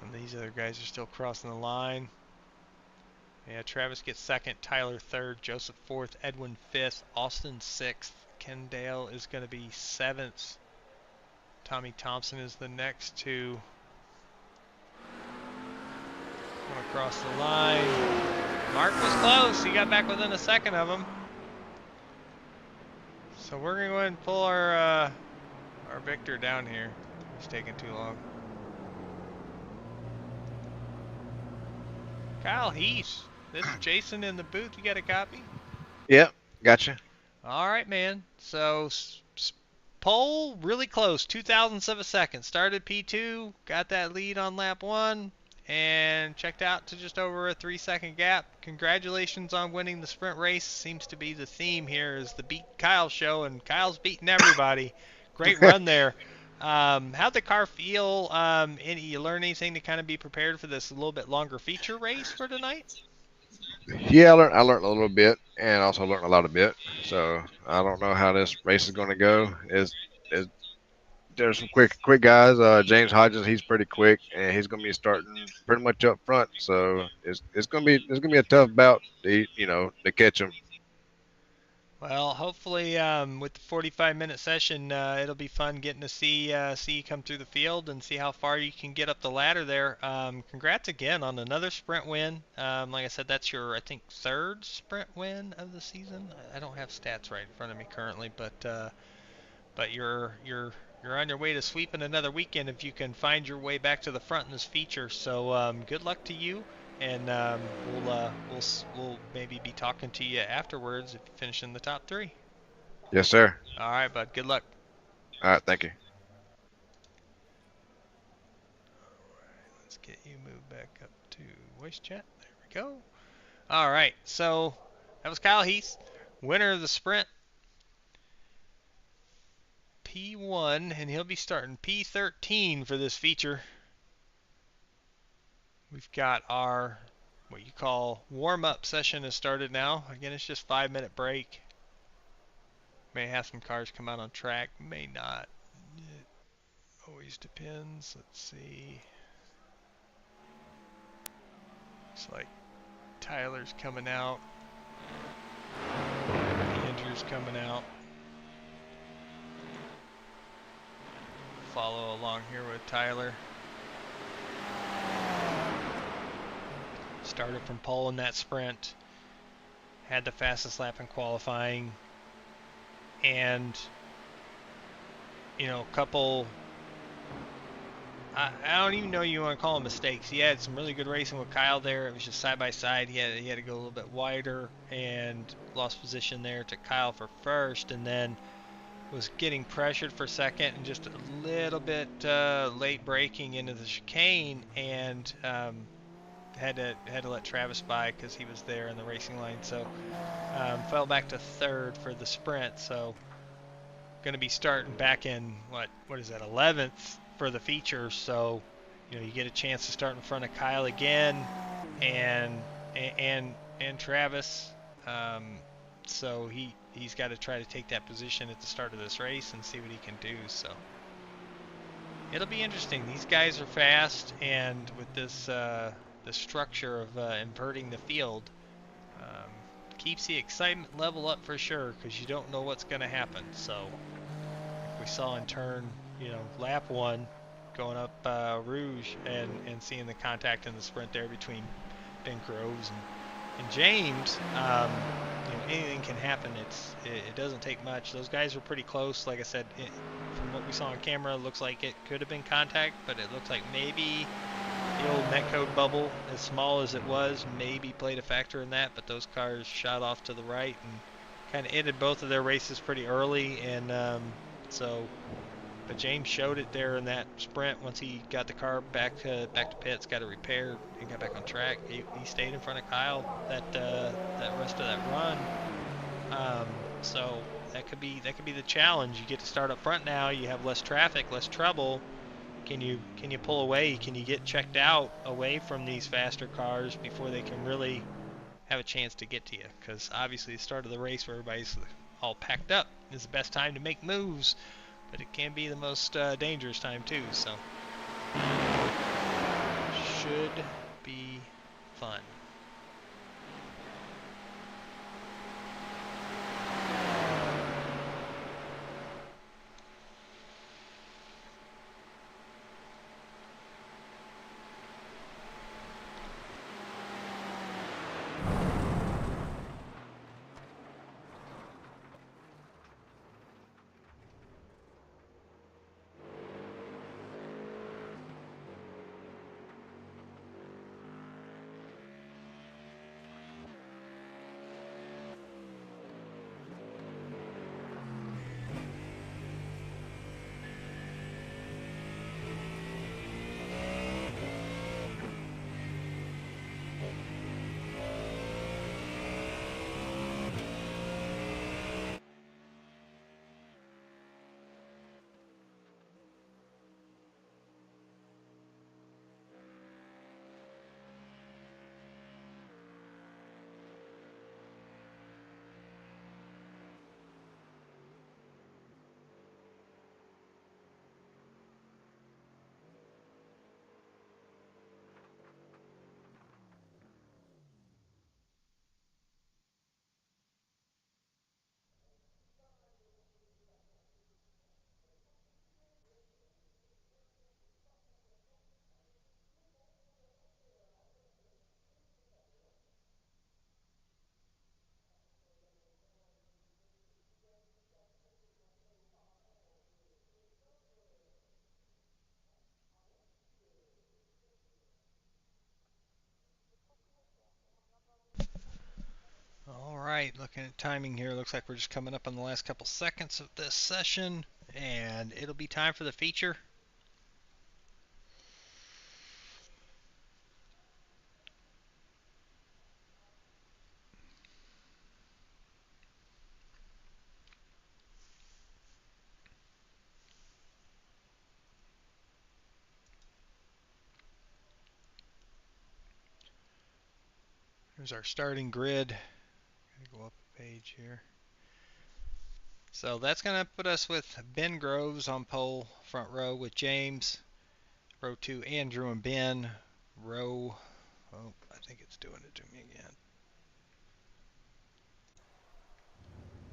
And these other guys are still crossing the line. Yeah, Travis gets 2nd, Tyler 3rd, Joseph 4th, Edwin 5th, Austin 6th, Kendall is going to be 7th. Tommy Thompson is the next to come across the line. Mark was close. He got back within a second of him. So we're going to go ahead and pull our Victor down here. He's taking too long. Kyle Heath. This is Jason in the booth. You got a copy? Yep, gotcha. All right, man. So pole really close, 2,000ths of a second. Started P2, got that lead on lap 1, and checked out to just over a 3-second gap. Congratulations on winning the sprint race. Seems to be the theme here is the Beat Kyle show, and Kyle's beating everybody. Great run there. How'd the car feel? You learn anything to kind of be prepared for this a little bit longer feature race for tonight? Yeah, I learned a little bit, and also learned a lot of bit. So I don't know how this race is going to go. There's some quick guys. James Hodges, he's pretty quick, and he's going to be starting pretty much up front. So it's going to be a tough bout to catch him. Well, hopefully with the 45-minute session, it'll be fun getting to see you come through the field and see how far you can get up the ladder there. Congrats again on another sprint win. Like I said, that's your, I think, 3rd sprint win of the season. I don't have stats right in front of me currently, but you're on your way to sweeping another weekend if you can find your way back to the front in this feature. So good luck to you. And we'll maybe be talking to you afterwards if you finish in the top 3. Yes, sir. All right, bud. Good luck. All right, thank you. All right, let's get you moved back up to voice chat. There we go. All right, so that was Kyle Heath, winner of the sprint, P1, and he'll be starting P13 for this feature. We've got our, what you call, warm-up session has started now. Again, it's just 5-minute break. May have some cars come out on track, may not. It always depends. Let's see. Looks like Tyler's coming out. Andrew's coming out. Follow along here with Tyler. Started from pole in that sprint, had the fastest lap in qualifying, and a couple, I don't even know you want to call them mistakes. He had some really good racing with Kyle there. It was just side by side. He had to go a little bit wider and lost position there to Kyle for first, and then was getting pressured for second and just a little bit late braking into the chicane, and had to let Travis by because he was there in the racing line. So fell back to 3rd for the sprint. So going to be starting back in what is that, 11th for the feature. So, you get a chance to start in front of Kyle again, and and Travis. Um, so he's got to try to take that position at the start of this race and see what he can do. So it'll be interesting. These guys are fast, and with this the structure of inverting the field, um, keeps the excitement level up for sure, because you don't know what's going to happen. So like we saw in turn, lap one, going up Rouge, and seeing the contact in the sprint there between Ben Groves and James. Anything can happen. It doesn't take much. Those guys were pretty close. Like I said, from what we saw on camera, it looks like it could have been contact, but it looks like maybe the old netcode bubble, as small as it was, maybe played a factor in that. But those cars shot off to the right and kind of ended both of their races pretty early, and but James showed it there in that sprint. Once he got the car back to pits, got it repaired, and got back on track, he stayed in front of Kyle that rest of that run. So that could be the challenge. You get to start up front now. You have less traffic, less trouble. Can you pull away? Can you get checked out away from these faster cars before they can really have a chance to get to you? Because obviously the start of the race where everybody's all packed up is the best time to make moves, but it can be the most dangerous time too. So should be fun. All right, looking at timing here, looks like we're just coming up on the last couple seconds of this session, and it'll be time for the feature. Here's our starting grid. Go up a page here. So that's going to put us with Ben Groves on pole, front row with James. Row 2, Andrew and Ben. Row, oh, I think it's doing it to me again.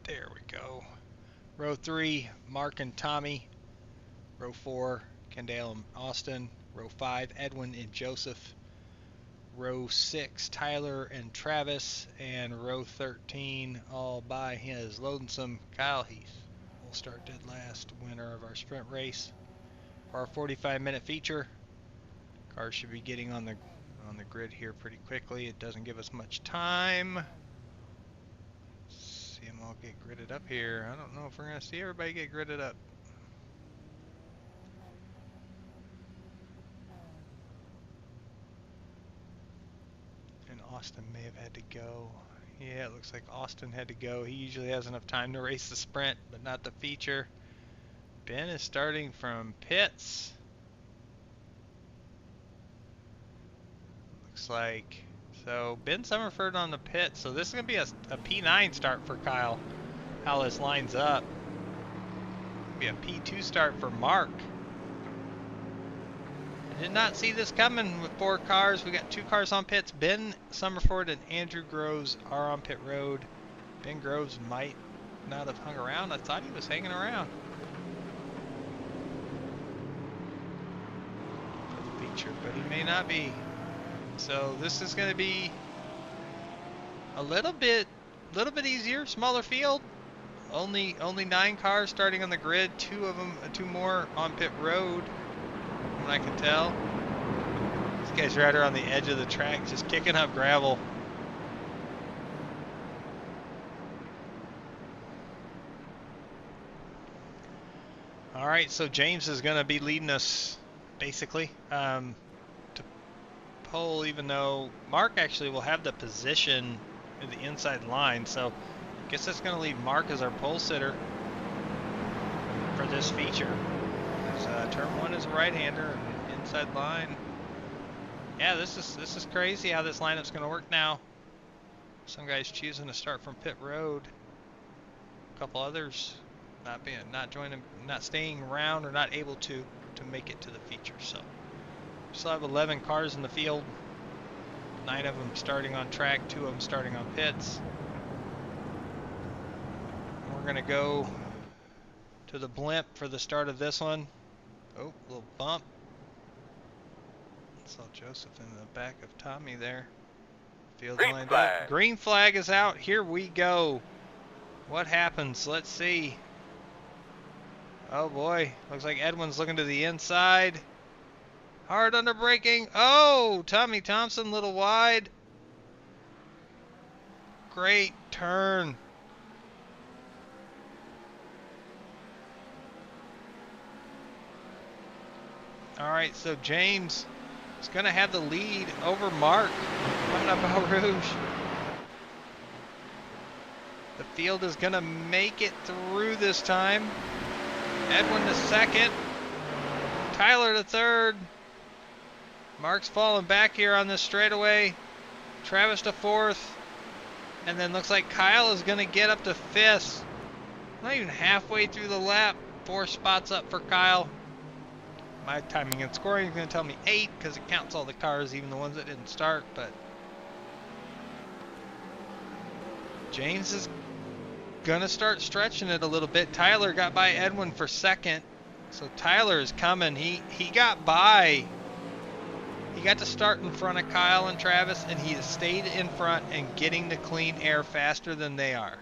There we go. Row 3, Mark and Tommy. Row 4, Kendall and Austin. Row 5, Edwin and Joseph. Row 6, Tyler and Travis. And row 13, all by his lonesome Kyle Heath. We'll start dead last, winner of our sprint race. For our 45-minute feature, cars should be getting on the grid here pretty quickly. It doesn't give us much time. Let's see them all get gridded up here. I don't know if we're going to see everybody get gridded up. And Austin may have had to go. Yeah, it looks like Austin had to go. He usually has enough time to race the sprint, but not the feature. Ben is starting from pits. Looks like. So Ben Summerford on the pit. So this is going to be a P9 start for Kyle. How this lines up. Be a P2 start for Mark. I did not see this coming with 4 cars. We got 2 cars on pits. Ben Summerford and Andrew Groves are on pit road. Ben Groves might not have hung around. I thought he was hanging around for the feature, but he may not be. So this is going to be a little bit easier, smaller field. Only 9 cars starting on the grid. 2 more on pit road, from what I can tell. These guys right around the edge of the track, just kicking up gravel. All right, so James is going to be leading us, basically, to pole, even though Mark actually will have the position in the inside line. So I guess that's going to leave Mark as our pole sitter for this feature. Turn 1 is a right-hander, and inside line. Yeah, this is crazy how this lineup's going to work now. Some guys choosing to start from pit road. A couple others not staying around or not able to make it to the feature. So we still have 11 cars in the field. 9 of them starting on track, 2 of them starting on pits. And we're gonna go to the blimp for the start of this one. Oh, little bump. Saw Joseph in the back of Tommy there. Field's lined up. Green flag is out. Here we go. What happens? Let's see. Oh boy, looks like Edwin's looking to the inside. Hard under braking. Oh, Tommy Thompson, a little wide. Great turn. All right, so James is going to have the lead over Mark coming up Eau Rouge. The field is going to make it through this time. Edwin to second. Tyler to third. Mark's falling back here on this straightaway. Travis to fourth. And then looks like Kyle is going to get up to fifth. Not even halfway through the lap. 4 spots up for Kyle. My timing and scoring is going to tell me 8 because it counts all the cars, even the ones that didn't start. But James is going to start stretching it a little bit. Tyler got by Edwin for second. So Tyler is coming. He got by. He got to start in front of Kyle and Travis, and he has stayed in front and getting the clean air faster than they are.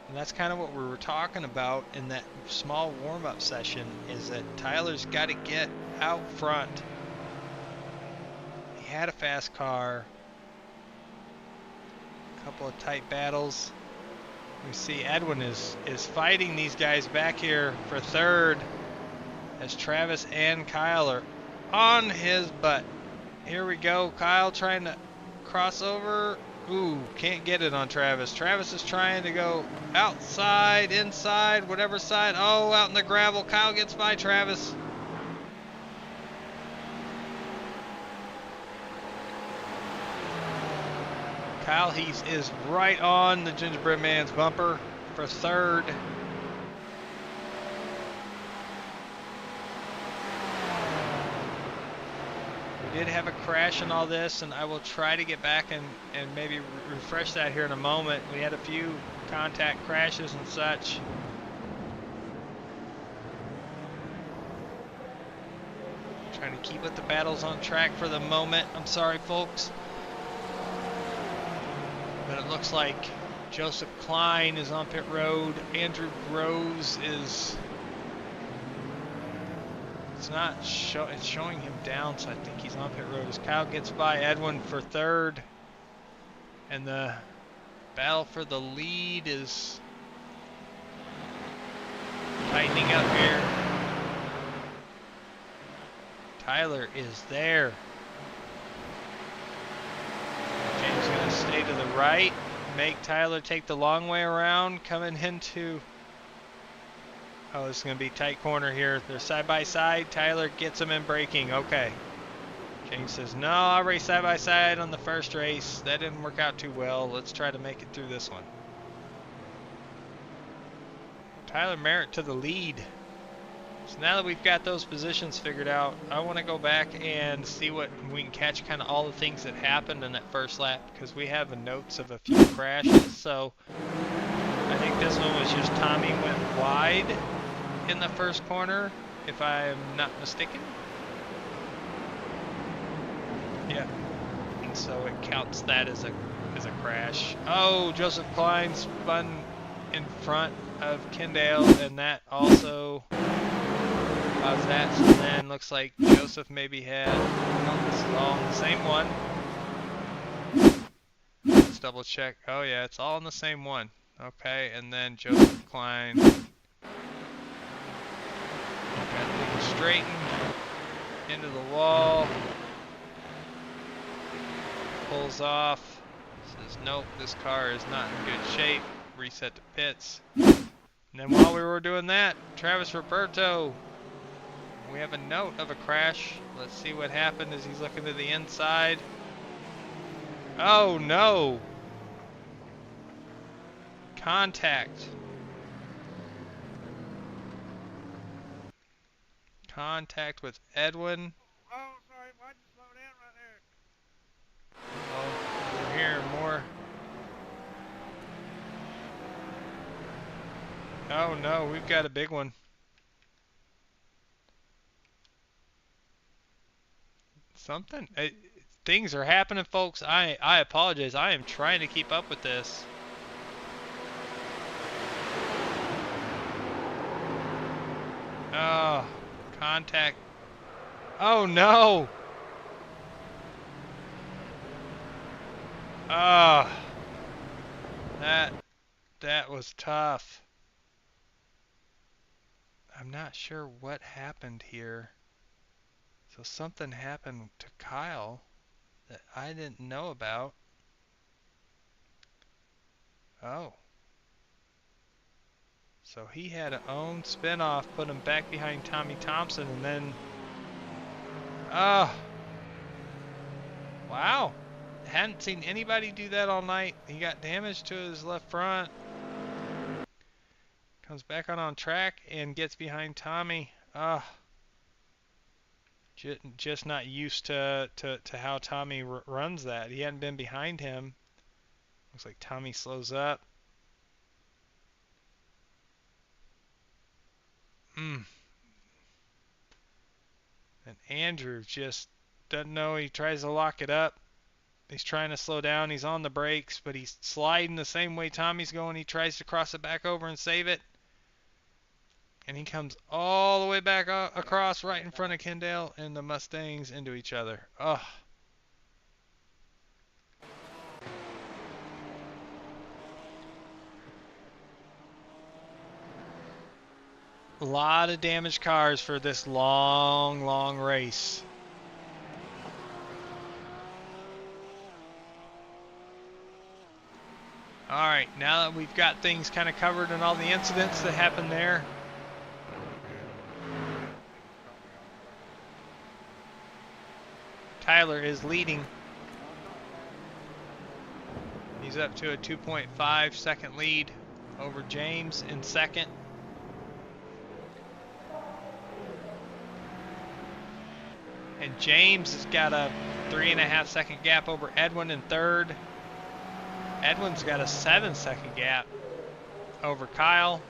And that's kind of what we were talking about in that small warm-up session, is that Tyler's got to get out front. He had a fast car. A couple of tight battles. We see Edwin is fighting these guys back here for third as Travis and Kyle are on his butt. Here we go. Kyle trying to cross over. Ooh, can't get it on Travis. Travis is trying to go outside, inside, whatever side. Oh, out in the gravel. Kyle gets by Travis. Kyle is right on the Gingerbread Man's bumper for third. We did have a crash in all this, and I will try to get back and maybe refresh that here in a moment. We had a few contact crashes and such. Trying to keep with the battles on track for the moment. I'm sorry, folks. But it looks like Joseph Klein is on pit road. Andrew Groves is... It's showing him down, so I think he's on pit road. As Kyle gets by Edwin for third. And the battle for the lead is tightening up here. Tyler is there. James going to stay to the right. Make Tyler take the long way around. Coming into Oh, this is going to be tight corner here. They're side by side. Tyler gets them in braking. Okay. James says, no, I raced side by side on the first race. That didn't work out too well. Let's try to make it through this one. Tyler Merritt to the lead. So now that we've got those positions figured out, I want to go back and see what we can catch kind of all the things that happened in that first lap, because we have the notes of a few crashes. So I think this one was just Tommy went wide in the first corner, if I'm not mistaken. Yeah. And so it counts that as a crash. Oh, Joseph Klein spun in front of Kendall, and that also caused that. So then looks like Joseph maybe had, oh, this is all in the same one. Let's double check. Oh yeah, it's all in the same one. Okay, and then Joseph Klein got things straightened into the wall. Pulls off. Says, nope, this car is not in good shape. Reset to pits. And then while we were doing that, Travis Roberto, we have a note of a crash. Let's see what happened as he's looking to the inside. Oh no! Contact. Contact with Edwin. Oh, sorry, why'd you slow down right there? Oh, we're hearing more. Oh no, we've got a big one. Something. Things are happening, folks. I apologize. I am trying to keep up with this. Oh, contact. Oh no. Oh, that was tough. I'm not sure what happened here. So something happened to Kyle that I didn't know about. Oh. So he had an own spinoff, put him back behind Tommy Thompson, and then... Oh. Wow. Hadn't seen anybody do that all night. He got damage to his left front. Comes back on track and gets behind Tommy. Ah. Just not used to how Tommy runs that. He hadn't been behind him. Looks like Tommy slows up. And Andrew just doesn't know. He tries to lock it up. He's trying to slow down. He's on the brakes, but he's sliding the same way Tommy's going. He tries to cross it back over and save it. And he comes all the way back across right in front of Kendall and the Mustangs into each other. Ugh. A lot of damaged cars for this long race. Alright, now that we've got things kind of covered and all the incidents that happened there, Tyler is leading. He's up to a 2.5 second lead over James in second. And James has got a 3.5 second gap over Edwin in third. Edwin's got a 7-second gap over Kyle.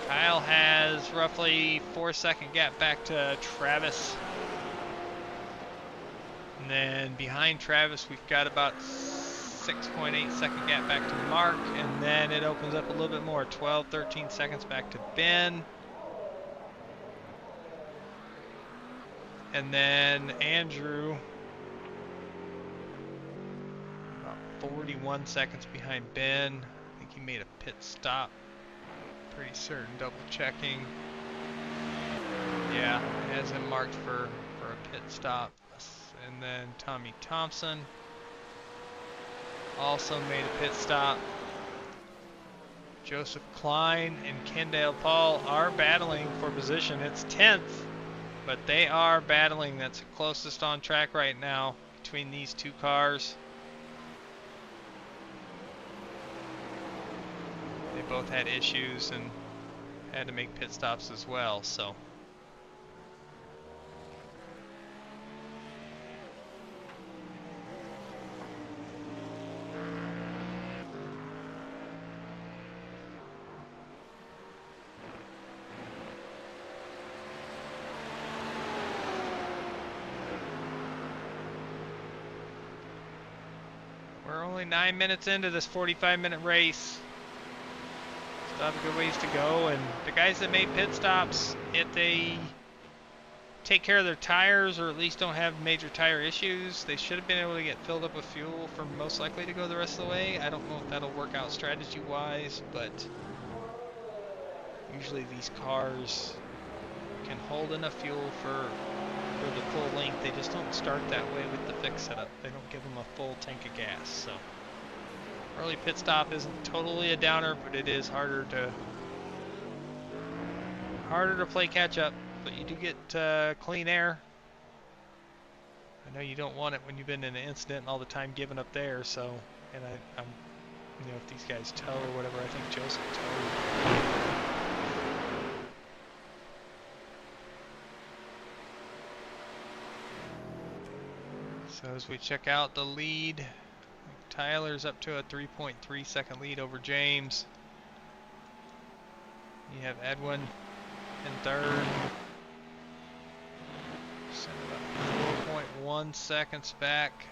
Kyle has roughly 4-second gap back to Travis. And then behind Travis, we've got about 6.8 second gap back to Mark. And then it opens up a little bit more, 12, 13 seconds back to Ben. And then Andrew, about 41 seconds behind Ben. I think he made a pit stop. Pretty certain, double checking. Yeah, it has him marked for a pit stop. And then Tommy Thompson also made a pit stop. Joseph Klein and Kendall Paul are battling for position. It's 10th, but they are battling. That's the closest on track right now between these two cars. They both had issues and had to make pit stops as well, so. We're only 9 minutes into this 45-minute race. Still have a good ways to go, and the guys that made pit stops, if they take care of their tires or at least don't have major tire issues, they should have been able to get filled up with fuel for most likely to go the rest of the way. I don't know if that'll work out strategy-wise, but usually these cars can hold enough fuel for the full length. They just don't start that way with the fixed setup. They don't give them a full tank of gas, so early pit stop isn't totally a downer, but it is harder to play catch up. But you do get clean air. I know you don't want it when you've been in an incident and all the time giving up there. So, and I'm, you know, if these guys tow or whatever, I think Joseph towed. So as we check out the lead, Tyler's up to a 3.3 second lead over James. You have Edwin in third. Send about 4.1 seconds back.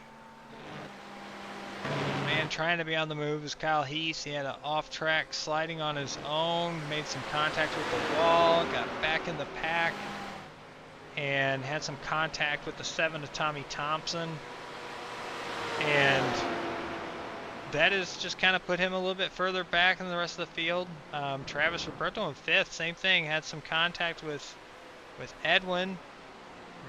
Man trying to be on the move is Kyle Heath. He had an off-track sliding on his own, made some contact with the wall, got back in the pack, and had some contact with the 7 of Tommy Thompson. And that has just kind of put him a little bit further back than the rest of the field. Travis Roberto in 5th, same thing, had some contact with Edwin.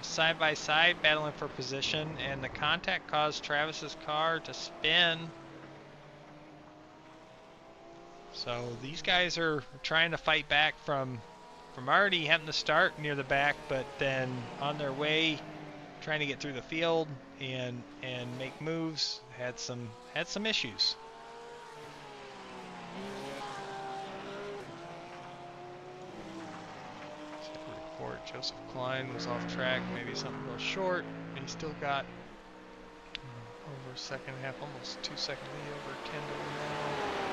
Side by side battling for position, and the contact caused Travis's car to spin. So these guys are trying to fight back from already having to start near the back, but then on their way trying to get through the field and make moves, had some issues. Report Joseph Klein was off track, maybe something goes short, and he still got over a second and a half, almost 2 second lead over Kendall now.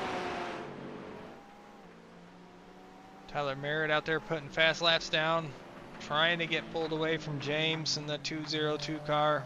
Tyler Merritt out there putting fast laps down, trying to get pulled away from James in the 202 car.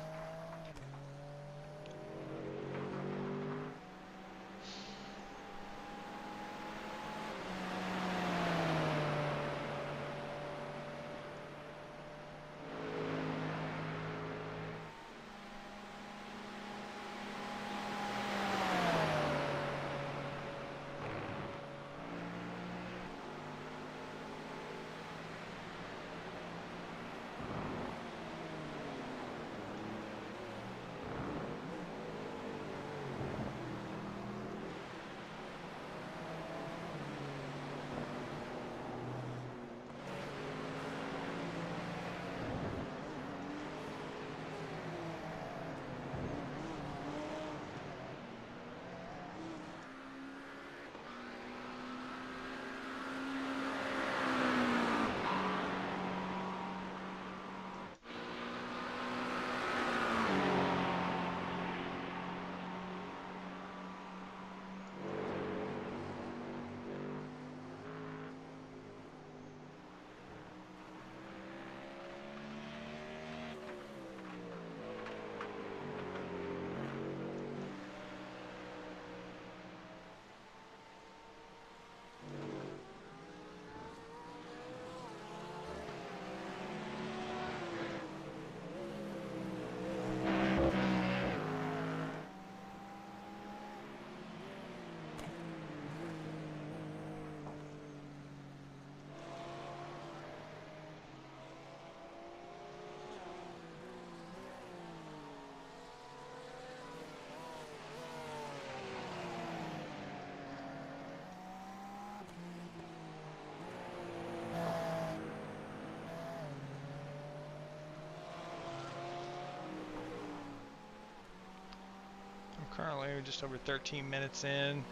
currently we're just over 13 minutes in.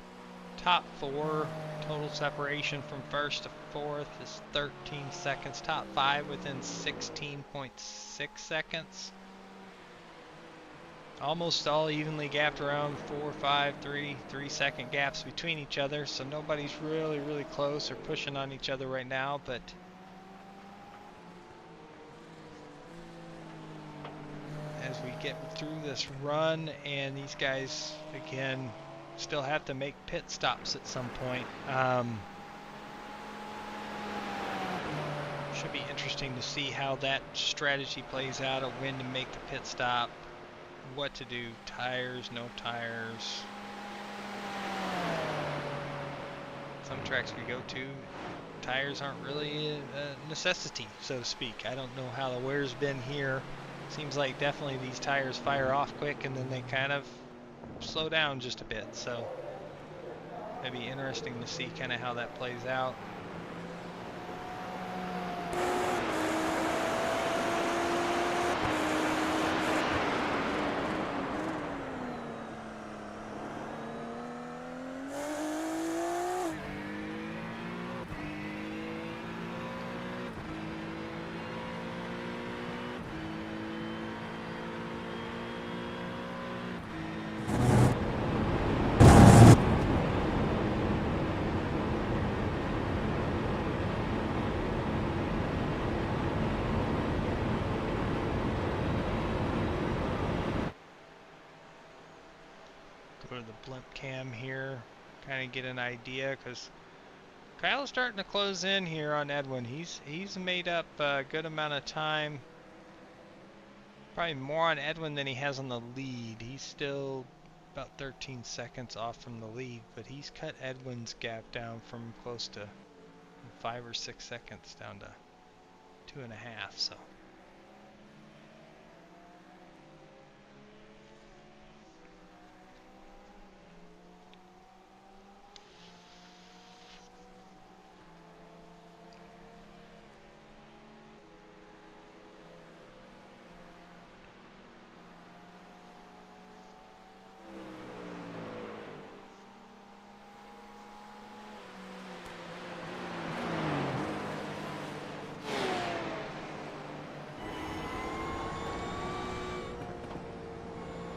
Top 4 total separation from first to fourth is 13 seconds. Top 5 within 16.6 seconds. Almost all evenly gapped around 4, 5, 3 second gaps between each other, so nobody's really close or pushing on each other right now, but as we get through this run, and these guys again still have to make pit stops at some point. Should be interesting to see how that strategy plays out of when to make the pit stop, what to do, tires, no tires. Some tracks we go to, tires aren't really a necessity, so to speak. I don't know how the wear's been here. Seems like definitely these tires fire off quick and then they kind of slow down just a bit, so it'd be interesting to see kind of how that plays out. Go to the blimp cam here, kind of get an idea, because Kyle's starting to close in here on Edwin. He's made up a good amount of time. Probably more on Edwin than he has on the lead. He's still about 13 seconds off from the lead, but he's cut Edwin's gap down from close to 5 or 6 seconds down to 2.5. So.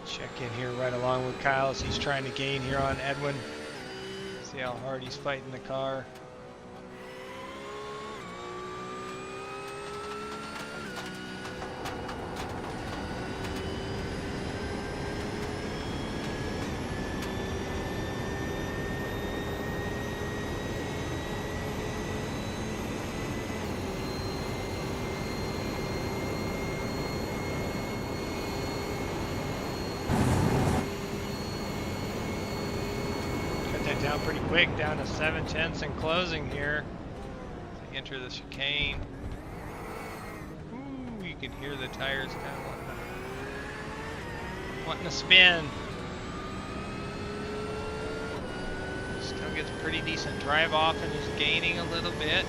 Check in here right along with Kyle as he's trying to gain here on Edwin. See how hard he's fighting the car. Down pretty quick, down to 7/10 in closing here. To enter the chicane. Ooh, you can hear the tires kind of wanting to spin. Still gets a pretty decent drive off and is gaining a little bit.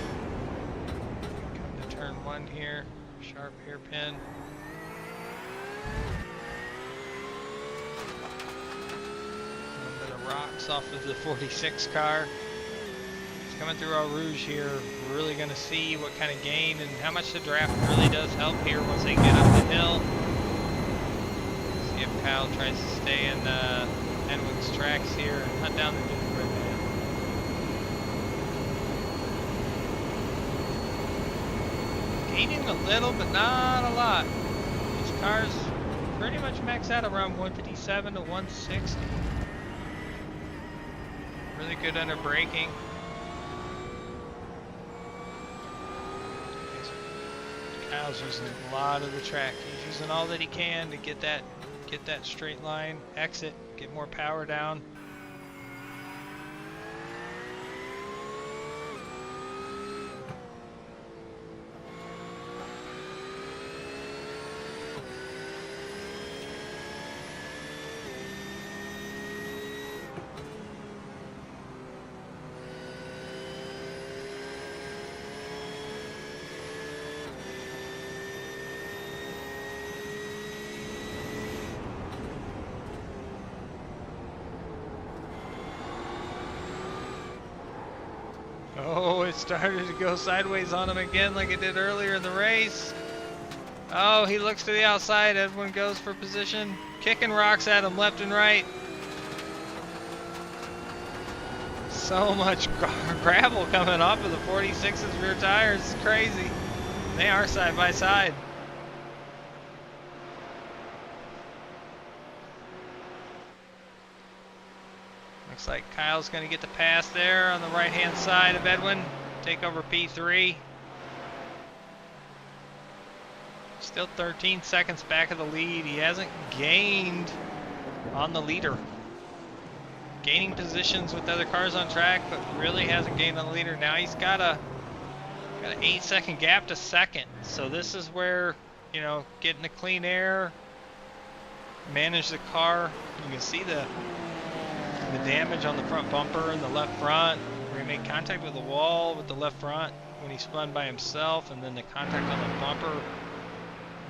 Come to turn 1 here, sharp hairpin. Rocks off of the 46 car. It's coming through Eau Rouge here. We're really going to see what kind of gain and how much the draft really does help here once they get up the hill. See if Kyle tries to stay in Edwin's tracks here and hunt down the gingerbread man. Gaining a little, but not a lot. These cars pretty much max out around 157 to 160. Really good under braking. Kyle's using a lot of the track. He's using all that he can to get that straight line exit, get more power down. started to go sideways on him again like it did earlier in the race. Oh, he looks to the outside. Edwin goes for position. Kicking rocks at him left and right. So much gravel coming off of the 46's rear tires. It's crazy. They are side by side. Looks like Kyle's going to get the pass there on the right-hand side of Edwin. Take over P3. Still 13 seconds back of the lead. He hasn't gained on the leader. Gaining positions with other cars on track, but really hasn't gained on the leader. Now he's got an 8-second gap to second. So this is where, you know, getting the clean air, manage the car. You can see the damage on the front bumper and the left front, where he made contact with the wall with the left front when he spun by himself, and then the contact on the bumper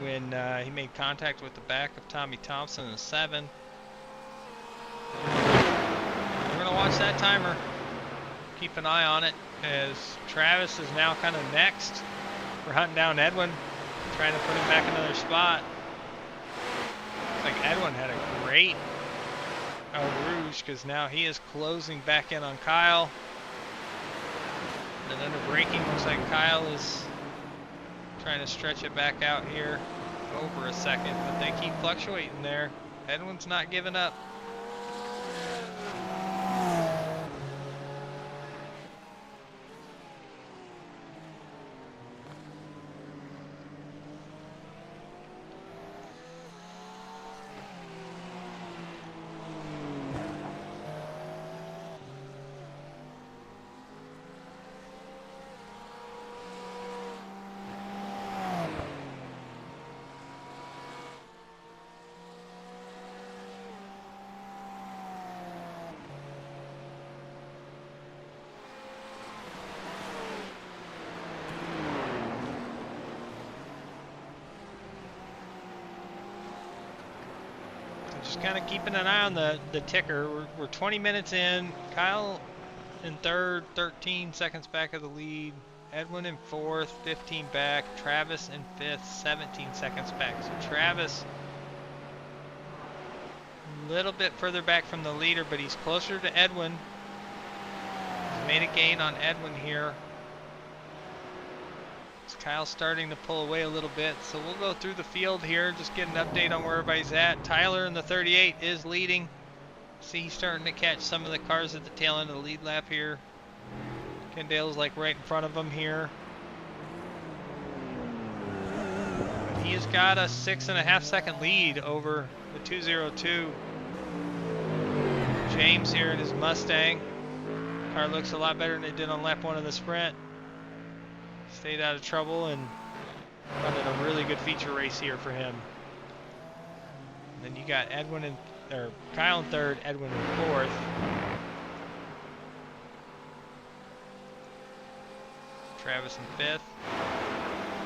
when he made contact with the back of Tommy Thompson in the 7. We're going to watch that timer. Keep an eye on it as Travis is now kind of next. We're hunting down Edwin, trying to put him back in another spot. Looks like Edwin had a great Eau Rouge, because now he is closing back in on Kyle. And under braking, looks like Kyle is trying to stretch it back out here over a second, but they keep fluctuating there. Edwin's not giving up. Just kind of keeping an eye on the ticker. We're 20 minutes in. Kyle in third, 13 seconds back of the lead. Edwin in fourth, 15 back. Travis in fifth, 17 seconds back. So Travis a little bit further back from the leader, but he's closer to Edwin. He's made a gain on Edwin here. Kyle's starting to pull away a little bit, so we'll go through the field here, just get an update on where everybody's at. Tyler in the 38 is leading. See, he's starting to catch some of the cars at the tail end of the lead lap here. Kendall's like right in front of him here. But he has got a 6.5 second lead over the 202. James here in his Mustang. Car looks a lot better than it did on lap 1 of the sprint. Stayed out of trouble and running a really good feature race here for him. And then you got Edwin or Kyle in third, Edwin in fourth. Travis in fifth.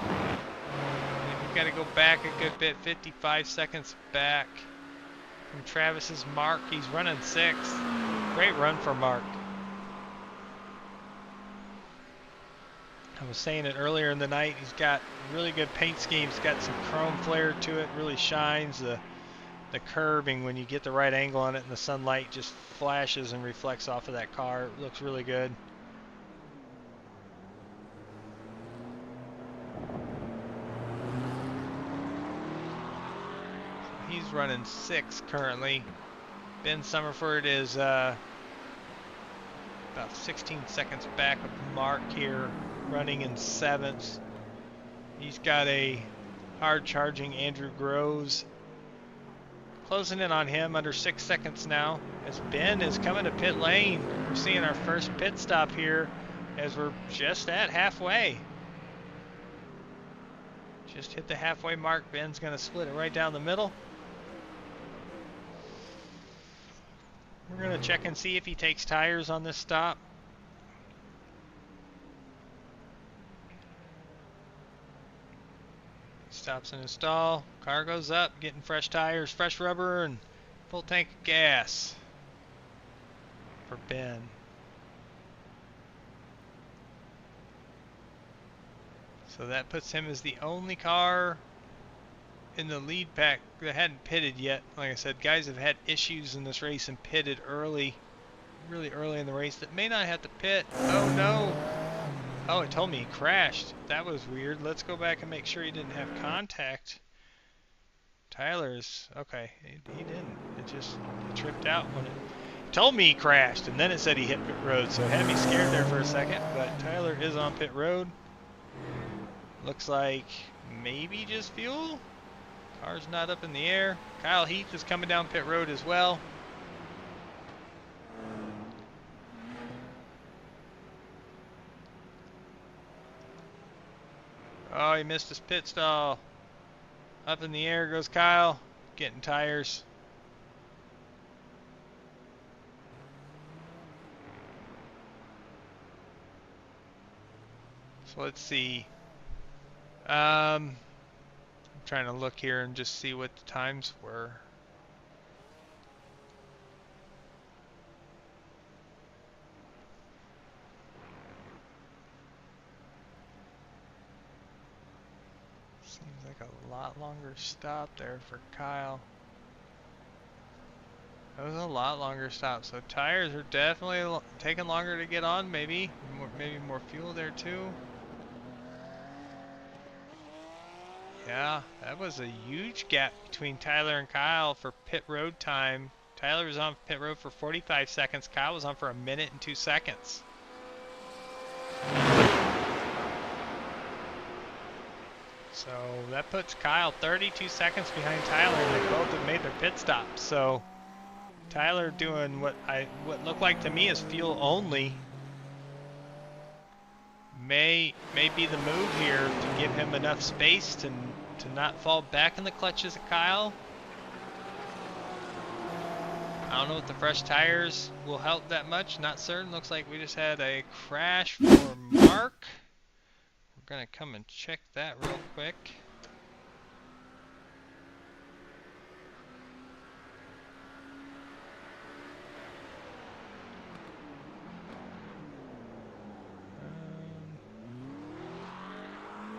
And we've got to go back a good bit, 55 seconds back from Travis's Mark. He's running sixth. Great run for Mark. I was saying it earlier in the night, he's got really good paint scheme. He's got some chrome flare to it, really shines. The curbing, when you get the right angle on it and the sunlight just flashes and reflects off of that car. It looks really good. He's running sixth currently. Ben Summerford is about 16 seconds back of Mark here, running in seventh. He's got a hard charging Andrew Groves closing in on him, under 6 seconds now, as Ben is coming to pit lane. We're seeing our first pit stop here as we're just at halfway. Just hit the halfway mark. Ben's going to split it right down the middle. We're going to check and see if he takes tires on this stop. Stops in his stall. Car goes up, getting fresh tires, fresh rubber, and full tank of gas for Ben. So that puts him as the only car in the lead pack that hadn't pitted yet. Like I said, guys have had issues in this race and pitted early, really early in the race that may not have to pit. Oh no! Oh, it told me he crashed. That was weird. Let's go back and make sure he didn't have contact. Tyler's, okay, he didn't. It tripped out when it told me he crashed, and then it said he hit pit road, so it had me scared there for a second, but Tyler is on pit road. Looks like maybe just fuel. Car's not up in the air. Kyle Heath is coming down pit road as well. Oh, he missed his pit stall. Up in the air goes Kyle, getting tires. So let's see. I'm trying to look here and just see what the times were. Seems like a lot longer stop there for Kyle. That was a lot longer stop, so tires are definitely taking longer to get on, maybe more fuel there too. Yeah, that was a huge gap between Tyler and Kyle for pit road time. Tyler was on pit road for 45 seconds. Kyle was on for 1 minute and 2 seconds. So that puts Kyle 32 seconds behind Tyler, and they both have made their pit stops. So Tyler doing what looked like to me is fuel only. May be the move here to give him enough space to not fall back in the clutches of Kyle. I don't know if the fresh tires will help that much. Not certain. Looks like we just had a crash for Mark. We're gonna come and check that real quick.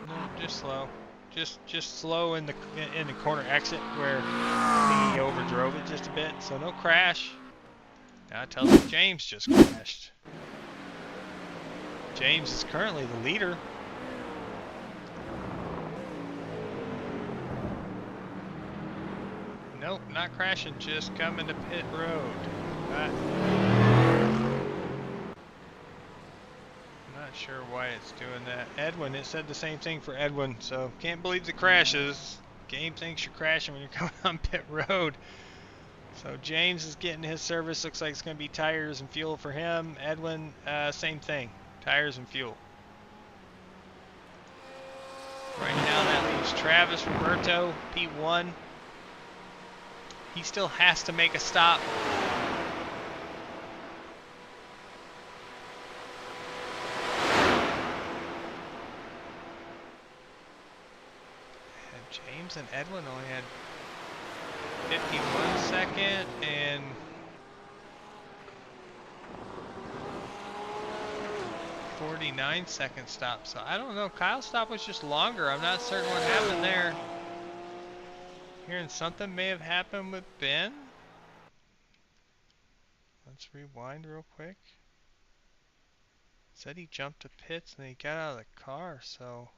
No, just slow. Just slow in the corner exit where he overdrove it just a bit. So no crash. Now it tells me James just crashed. James is currently the leader. Nope, not crashing, just coming to pit road. Not sure why it's doing that. Edwin, it said the same thing for Edwin, so can't believe the crashes. Game thinks you're crashing when you're coming on pit road. So James is getting his service. Looks like it's going to be tires and fuel for him. Edwin, same thing, tires and fuel. Right now that leaves Travis Roberto, P1. He still has to make a stop. James and Edwin only had 51 second and 49-second stop. So I don't know. Kyle's stop was just longer. I'm not certain what happened there. Hearing something may have happened with Ben. Let's rewind real quick. Said he jumped to pits and he got out of the car, so.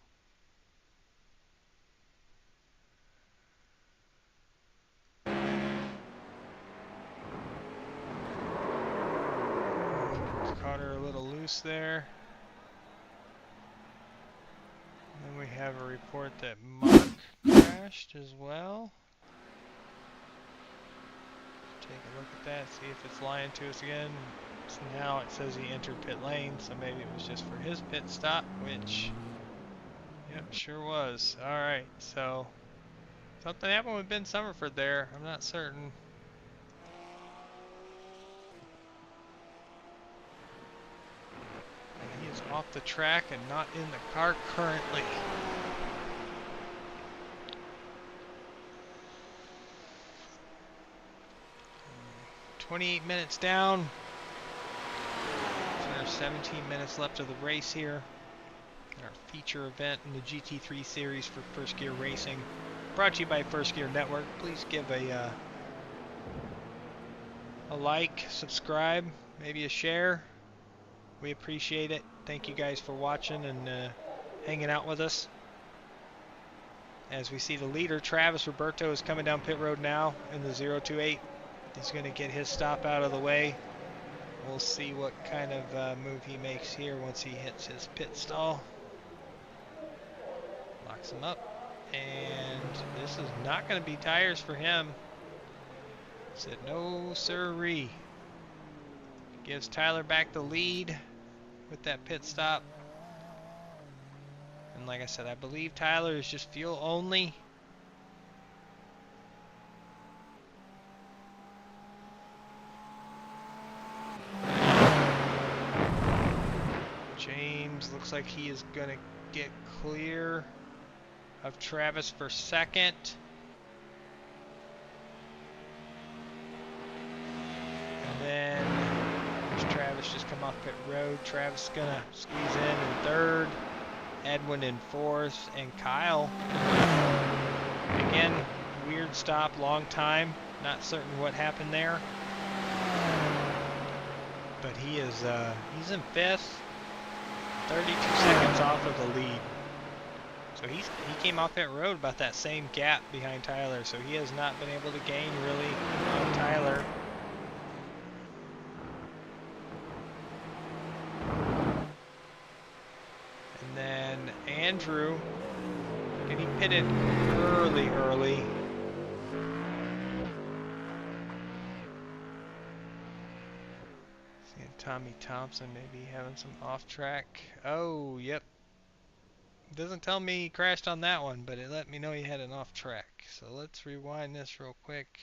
Caught her a little loose there. And then we have a report that Mark crashed as well. Take a look at that, see if it's lying to us again. So now it says he entered pit lane, so maybe it was just for his pit stop, which, yep, sure was. Alright, so something happened with Ben Summerford there. I'm not certain. He is off the track and not in the car currently. 28 minutes down. So there's 17 minutes left of the race here. Our feature event in the GT3 series for First Gear Racing, brought to you by First Gear Network. Please give a like, subscribe, maybe a share. We appreciate it. Thank you guys for watching and hanging out with us. As we see the leader, Travis Roberto, is coming down pit road now in the 028. He's going to get his stop out of the way. We'll see what kind of move he makes here once he hits his pit stall. Locks him up. And this is not going to be tires for him. Said no sirree. Gives Tyler back the lead with that pit stop. And like I said, I believe Tyler is just fuel only. James looks like he is going to get clear of Travis for second. And then there's Travis just come off pit road. Travis is going to squeeze in third. Edwin in fourth. And Kyle, again, weird stop, long time. Not certain what happened there. But he is he's in fifth. 32 seconds off of the lead. So he came off that road about that same gap behind Tyler. So he has not been able to gain really on Tyler. And then Andrew getting pitted early. Tommy Thompson maybe having some off track. Oh, yep. Doesn't tell me he crashed on that one, but it let me know he had an off track. So let's rewind this real quick.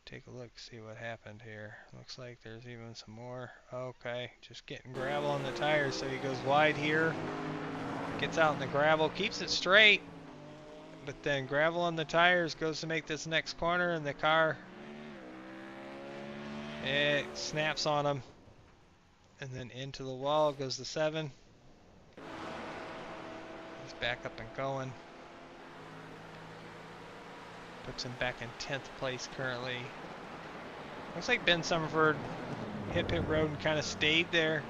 Take a look, see what happened here. Looks like there's even some more. Okay, just getting gravel on the tires, so he goes wide here. Gets out in the gravel, keeps it straight. But then gravel on the tires, goes to make this next corner, and the car, it snaps on him. And then into the wall goes the 7. He's back up and going. Puts him back in 10th place currently. Looks like Ben Summerford hit pit road and kind of stayed there.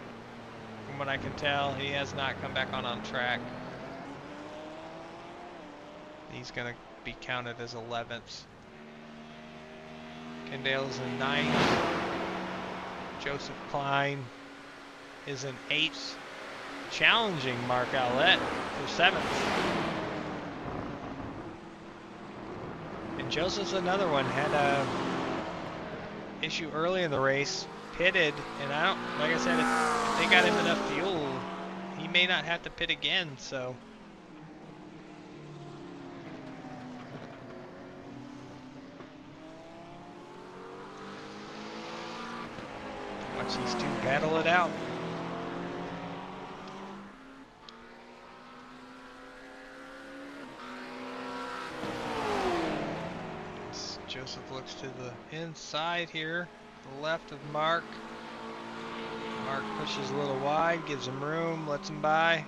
From what I can tell, he has not come back on track. He's going to be counted as 11th. Kendall's in 9th. Joseph Klein is in 8th, challenging Mark Allett for 7th. And Joseph's another one, had a issue early in the race, pitted, and like I said, if they got him enough fuel, he may not have to pit again, so. Watch these two battle it out. Joseph looks to the inside here, to the left of Mark. Mark pushes a little wide, gives him room, lets him by.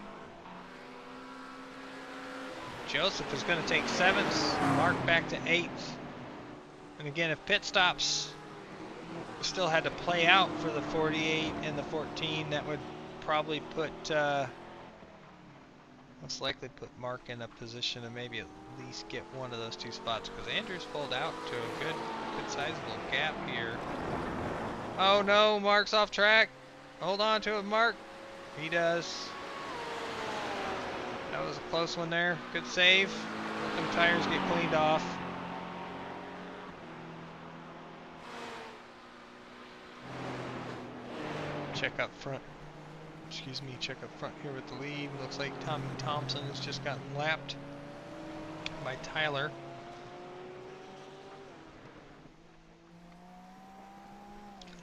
Joseph is going to take 7th, Mark back to 8th. And again, if pit stops still had to play out for the 48 and the 14, that would probably put, most likely put Mark in a position to maybe at least get one of those two spots, because Andrew's pulled out to a good sizable gap here. Oh no, Mark's off track. Hold on to it, Mark. He does. That was a close one there. Good save. Let them tires get cleaned off. Check up front. Excuse me, check up front here with the lead. Looks like Tommy Thompson has just gotten lapped by Tyler.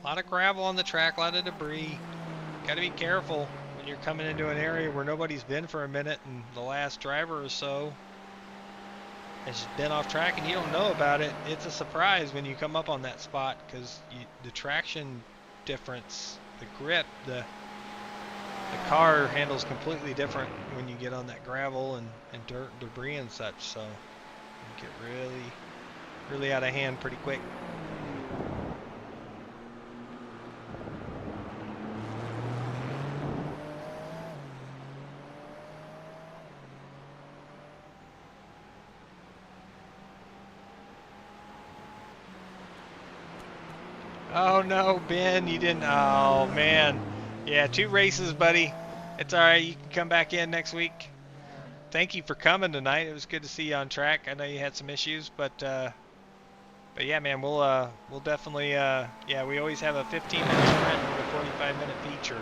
A lot of gravel on the track, a lot of debris. Got to be careful when you're coming into an area where nobody's been for a minute, and the last driver or so has been off track and you don't know about it. It's a surprise when you come up on that spot, because the traction difference, the grip, the car handles completely different when you get on that gravel and dirt, debris and such. So you get really out of hand pretty quick. Oh no, Ben, you didn't. Oh man. Yeah, 2 races, buddy. It's all right. You can come back in next week. Thank you for coming tonight. It was good to see you on track. I know you had some issues, but yeah, man, we'll definitely yeah, we always have a 15-minute sprint and a 45-minute feature.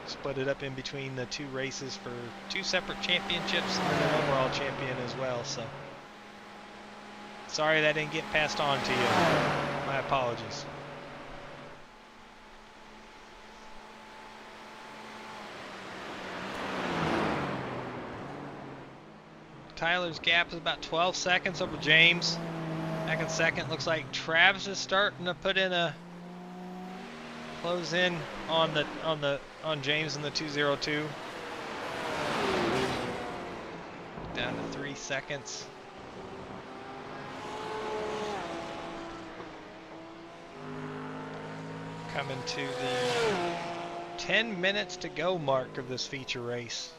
Split it up in between the 2 races for 2 separate championships and then an overall champion as well. So sorry that didn't get passed on to you. My apologies. Tyler's gap is about 12 seconds over James. Back in second, looks like Travis is starting to put in a close in on James in the 202. Down to 3 seconds. Coming to the 10 minutes to go mark of this feature race.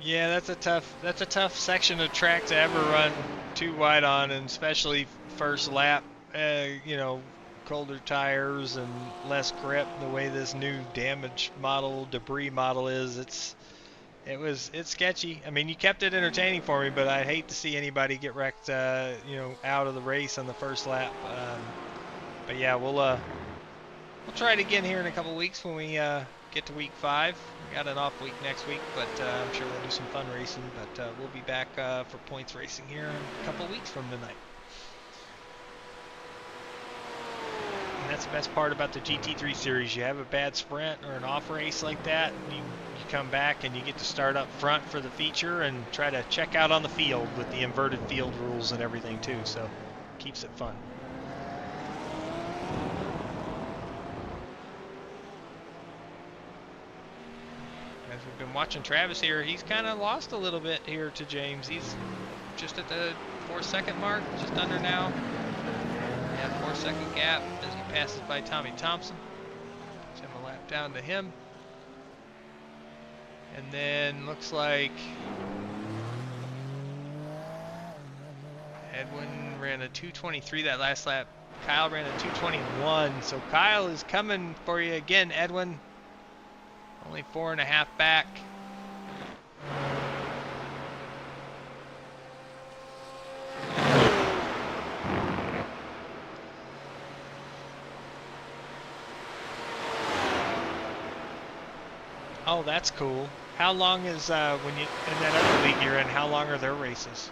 Yeah, that's a tough section of track to ever run too wide on, and especially first lap. You know, colder tires and less grip. The way this new damaged model, debris model is, it's sketchy. I mean, you kept it entertaining for me, but I hate to see anybody get wrecked. You know, out of the race on the first lap. But yeah, we'll try it again here in a couple weeks when we get to week 5. We got an off week next week, but I'm sure we'll do some fun racing. But we'll be back for points racing here in a couple weeks from tonight. And that's the best part about the GT3 series. You have a bad sprint or an off race like that, and you come back and you get to start up front for the feature and try to check out on the field with the inverted field rules and everything too. So keeps it fun. As we've been watching Travis here, he's kind of lost a little bit here to James. He's just at the 4-second mark, just under now. Yeah, 4-second gap as he passes by Tommy Thompson. Puts him a lap down to him. And then looks like Edwin ran a 2:23 that last lap. Kyle ran a 2:21. So Kyle is coming for you again, Edwin. Only 4.5 back. Oh, that's cool. How long is when you in that other league you're in? How long are their races?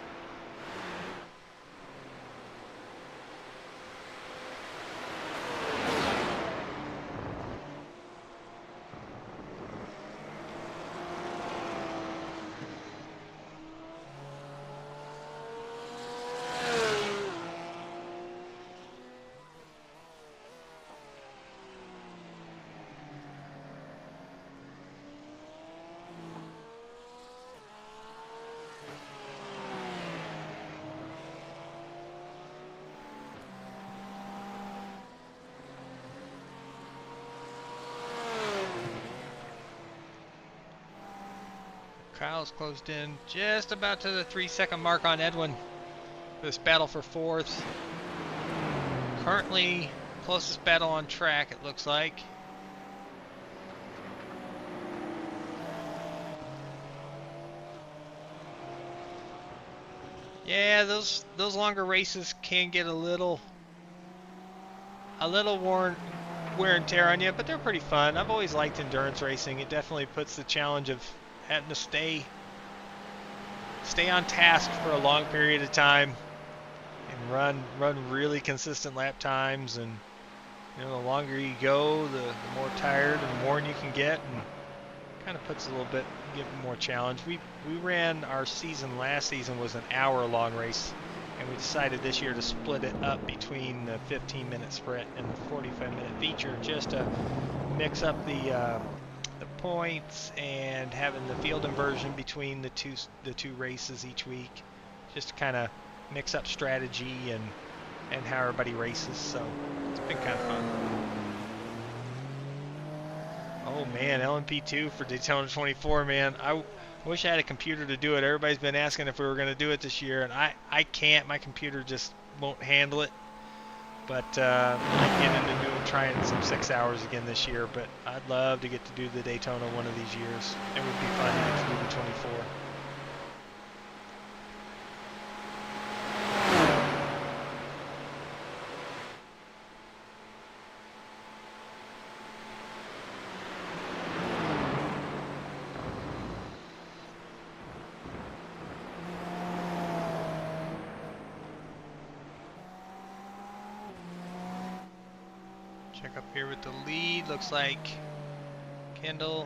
Kyle's closed in just about to the 3-second mark on Edwin. This battle for 4th. Currently closest battle on track, it looks like. Yeah, those longer races can get a little wear and tear on you, but they're pretty fun. I've always liked endurance racing. It definitely puts the challenge of having to stay stay on task for a long period of time and run really consistent lap times. And you know, the longer you go, the more tired and worn you can get, and kind of puts a little bit, give it more challenge. We ran our season last season was an hour-long race, and we decided this year to split it up between the 15-minute sprint and the 45-minute feature, just to mix up the points and having the field inversion between the two races each week, just to kind of mix up strategy and how everybody races. So it's been kind of fun. Oh man, LMP2 for Daytona 24, man. I wish I had a computer to do it. Everybody's been asking if we were going to do it this year, and I can't. My computer just won't handle it. But I might get into trying some 6 hours again this year. But I'd love to get to do the Daytona one of these years. It would be fun to get to do the 24. Check up here with the lead. Looks like Kendall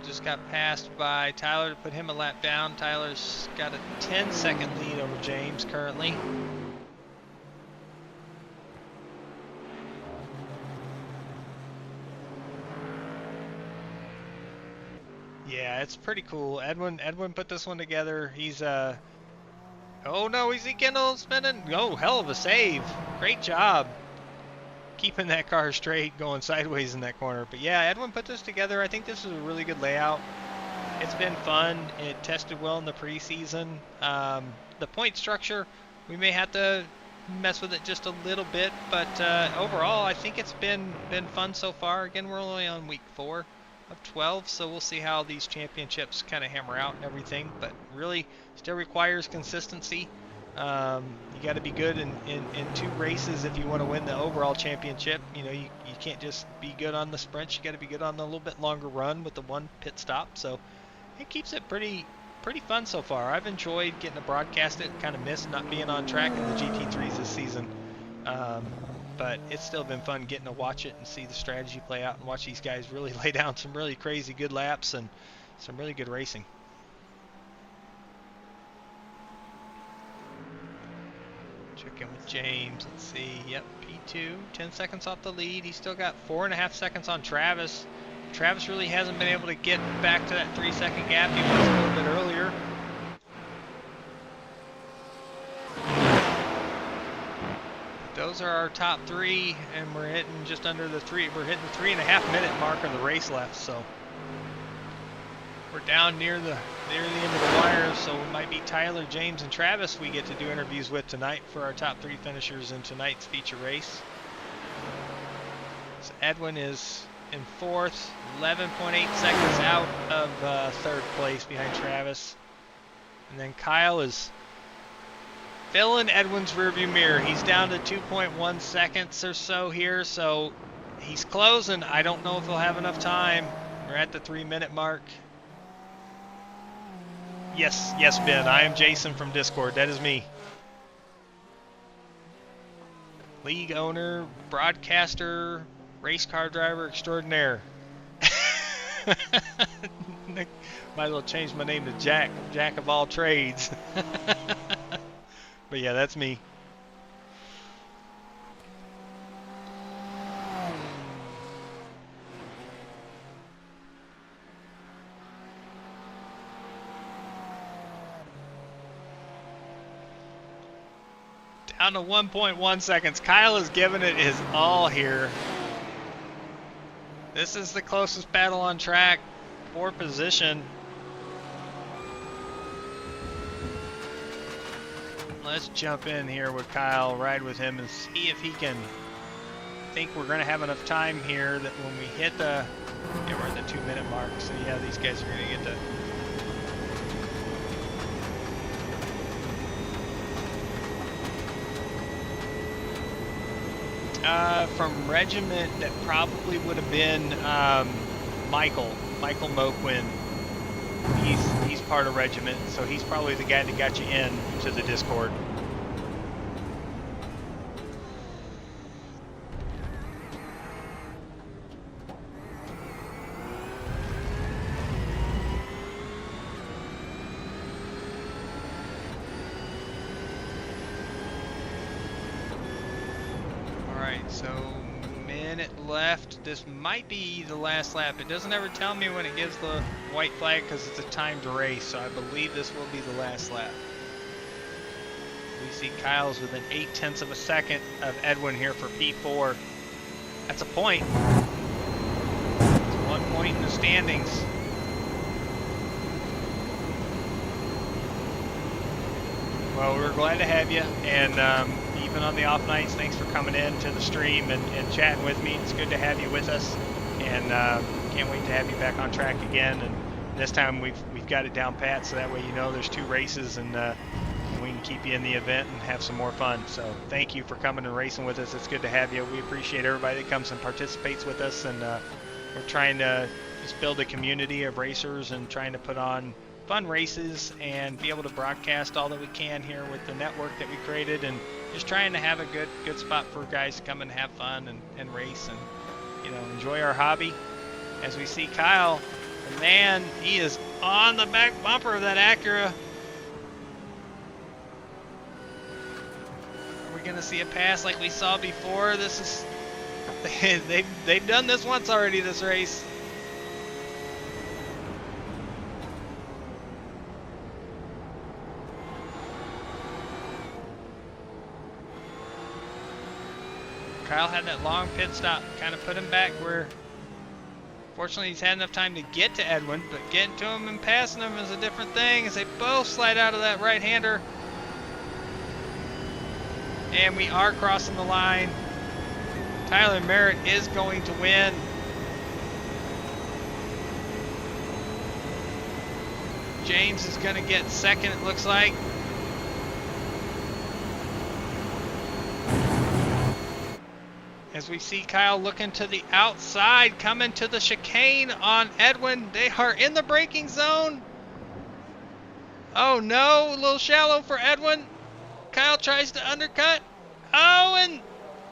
just got passed by Tyler to put him a lap down. Tyler's got a 10-second lead over James currently. Yeah, it's pretty cool. Edwin put this one together. He's oh no, we see Kendall spinning. Oh, hell of a save. Great job keeping that car straight, going sideways in that corner. But yeah, Edwin put this together. I think this is a really good layout. It's been fun. It tested well in the preseason. The point structure, we may have to mess with it just a little bit, but overall, I think it's been fun so far. Again, we're only on week 4 of 12, so we'll see how these championships kind of hammer out and everything. But really, still requires consistency. You got to be good in 2 races if you want to win the overall championship. You know, you can't just be good on the sprints. You got to be good on the little bit longer run with the 1 pit stop. So it keeps it pretty fun so far. I've enjoyed getting to broadcast it. Kind of missed not being on track in the GT3s this season, but it's still been fun getting to watch it and see the strategy play out and watch these guys really lay down some really crazy good laps and some really good racing. Check in with James. Let's see. Yep, P2, 10 seconds off the lead. He's still got 4.5 seconds on Travis. Travis really hasn't been able to get back to that 3-second gap he was a little bit earlier. Those are our top 3, and we're hitting just under the 3. We're hitting the 3.5-minute mark of the race left, so we're down near the end of the wire. So it might be Tyler, James, and Travis we get to do interviews with tonight for our top 3 finishers in tonight's feature race. So Edwin is in 4th, 11.8 seconds out of 3rd place behind Travis, and then Kyle is filling Edwin's rearview mirror. He's down to 2.1 seconds or so here, so he's closing. I don't know if he'll have enough time. We're at the 3-minute mark. Yes, Ben. I am Jason from Discord. That is me. League owner, broadcaster, race car driver extraordinaire. Might as well change my name to Jack of all trades. But yeah, that's me. Down to 1.1 seconds. Kyle is giving it his all here. This is the closest battle on track for position. Let's jump in here with Kyle, ride with him, and see if he can. I think we're going to have enough time here that when we hit the, yeah, we're at the 2-minute mark. So yeah, these guys are going to get to. From Regiment, that probably would have been Michael Moquin. He's part of Regiment, so he's probably the guy that got you in to the Discord. So, minute left. This might be the last lap. It doesn't ever tell me when it gives the white flag because it's a timed race, so I believe this will be the last lap. We see Kyle's within 0.8 of a second of Edwin here for P4. That's a point. It's 1 point in the standings. Well, we're glad to have you, and even on the off nights, thanks for coming in to the stream and chatting with me. It's good to have you with us, and can't wait to have you back on track again. And this time we've got it down pat, so that way you know there's 2 races, and we can keep you in the event and have some more fun. So thank you for coming and racing with us. It's good to have you. We appreciate everybody that comes and participates with us, and we're trying to just build a community of racers and trying to put on fun races and be able to broadcast all that we can here with the network that we created, and just trying to have a good spot for guys to come and have fun and race and, you know, enjoy our hobby. As we see Kyle, the man, he is on the back bumper of that Acura. Are we gonna see a pass like we saw before? This is they've done this once already, this race. Kyle had that long pit stop, kind of put him back where, fortunately, he's had enough time to get to Edwin, but getting to him and passing him is a different thing as they both slide out of that right-hander. And we are crossing the line. Tyler Merritt is going to win. James is going to get second, it looks like. As we see Kyle looking to the outside, coming to the chicane on Edwin. They are in the braking zone. Oh no, a little shallow for Edwin. Kyle tries to undercut. Oh, and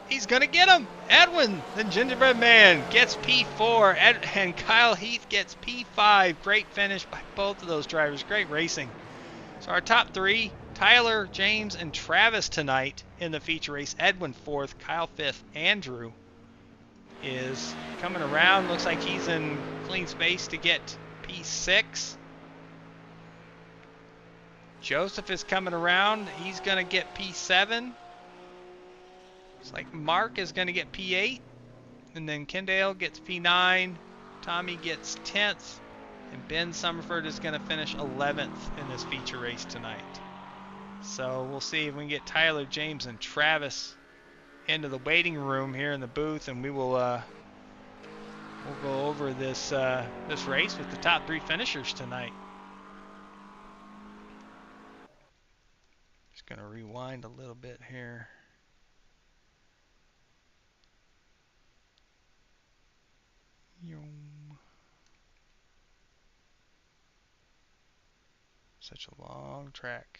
he's going to get him. Edwin, the gingerbread man, gets P4, and Kyle Heath gets P5. Great finish by both of those drivers. Great racing. So our top 3, Tyler, James, and Travis tonight in the feature race. Edwin 4th, Kyle 5th. Andrew is coming around. Looks like he's in clean space to get P6. Joseph is coming around. He's going to get P7. Looks like Mark is going to get P8. And then Kendale gets P9. Tommy gets 10th. And Ben Summerford is going to finish 11th in this feature race tonight. So we'll see if we can get Tyler, James, and Travis into the waiting room here in the booth, and we'll go over this race with the top 3 finishers tonight. Just gonna rewind a little bit here. Such a long track.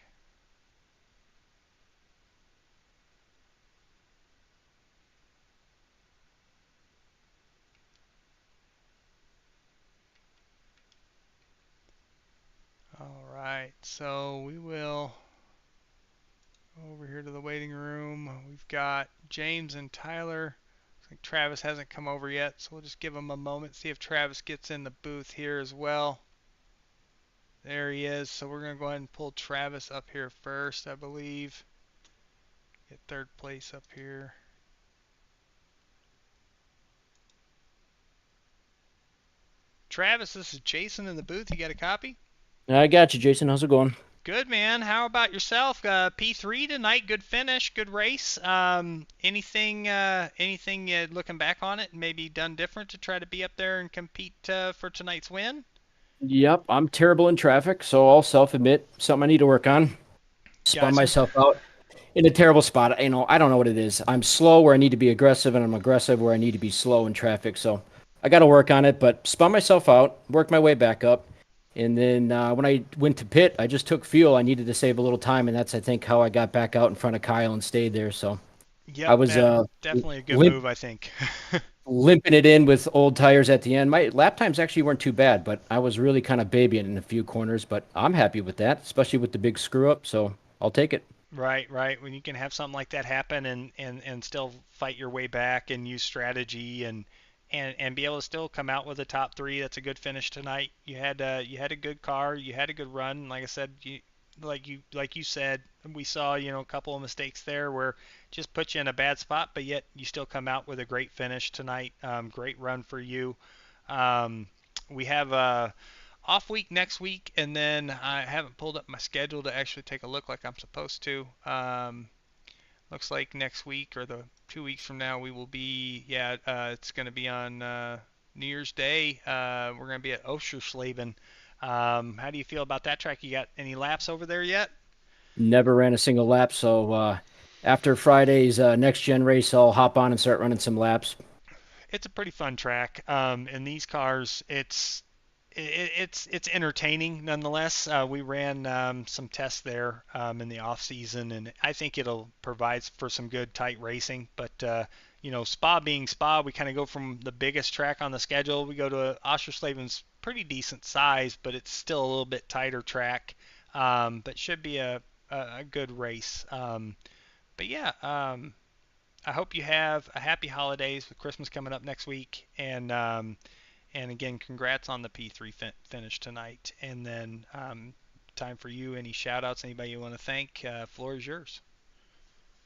All right, so we will go over here to the waiting room. We've got James and Tyler. I think Travis hasn't come over yet, so we'll just give him a moment, see if Travis gets in the booth here as well. There he is. So we're going to go ahead and pull Travis up here first, I believe. Get 3rd place up here. Travis, this is Jason in the booth. You got a copy? I got you, Jason. How's it going? Good, man. How about yourself? P3 tonight. Good finish. Good race. Anything looking back on it, maybe done different to try to be up there and compete for tonight's win? Yep, I'm terrible in traffic, so I'll self-admit something I need to work on. Spun Gotcha. myself out in a terrible spot. I don't know what it is. I'm slow where I need to be aggressive, and I'm aggressive where I need to be slow in traffic. So I got to work on it, but spun myself out, worked my way back up. And then when I went to pit, I just took fuel. I needed to save a little time, and that's I think how I got back out in front of Kyle and stayed there. So I Yep, was definitely a good limp, move, I think. limping it in with old tires at the end. My lap times actually weren't too bad, but I was really kind of babying in a few corners. But I'm happy with that, especially with the big screw up. So I'll take it. Right, right. When you can have something like that happen and still fight your way back and use strategy and be able to still come out with a top three, that's a good finish tonight. You had a good car, you had a good run. Like I said, like you said, we saw a couple of mistakes there where just put you in a bad spot, but yet you still come out with a great finish tonight. Great run for you. Um, we have off week next week, and then I haven't pulled up my schedule to actually take a look like I'm supposed to. Looks like next week or the 2 weeks from now we will be, yeah, it's going to be on New Year's Day. We're going to be at Oschersleben. How do you feel about that track? You got any laps over there yet? Never ran a single lap. So after Friday's next gen race, I'll hop on and start running some laps. It's a pretty fun track. In these cars, it's entertaining nonetheless. We ran some tests there in the off season, and I think it'll provide for some good tight racing. But Spa being Spa, we kind of go from the biggest track on the schedule. We go to Oscherslaven's pretty decent size, but it's still a little bit tighter track. But should be a good race. But yeah, I hope you have a happy holidays with Christmas coming up next week, and again, congrats on the P3 finish tonight. And then time for you. Any shout outs? Anybody you want to thank? Floor is yours.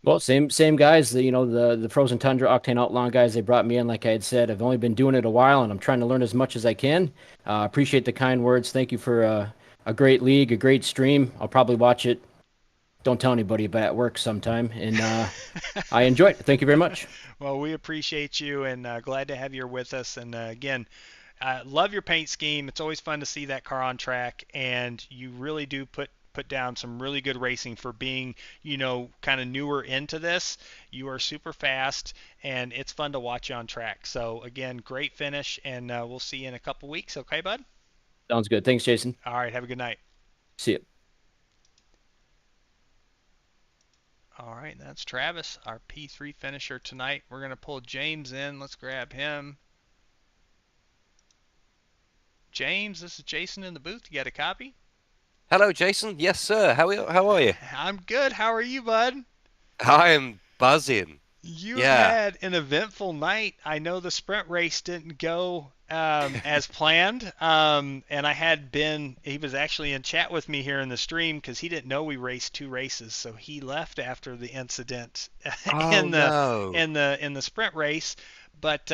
Well, same guys. The Frozen Tundra Octane Outlaw guys. They brought me in, like I had said. I've only been doing it a while, and I'm trying to learn as much as I can. Appreciate the kind words. Thank you for a great league, a great stream. I'll probably watch it. Don't tell anybody, but at work sometime. And I enjoyed it. Thank you very much. Well, we appreciate you and glad to have you with us. And again, love your paint scheme. It's always fun to see that car on track, and you really do put down some really good racing for being, kind of newer into this. You are super fast, and it's fun to watch you on track. So again, great finish, and we'll see you in a couple weeks. Okay, bud? Sounds good. Thanks, Jason. All right, have a good night. See you. All right, that's Travis, our P3 finisher tonight. We're going to pull James in. Let's grab him. James, this is Jason in the booth. You got a copy? Hello, Jason. Yes, sir. How are you? I'm good. How are you, bud? I am buzzing. You've Yeah. had an eventful night. I know the sprint race didn't go as planned. And I had Ben, he was actually in chat with me here in the stream because he didn't know we raced two races. So he left after the incident Oh no. in the sprint race. But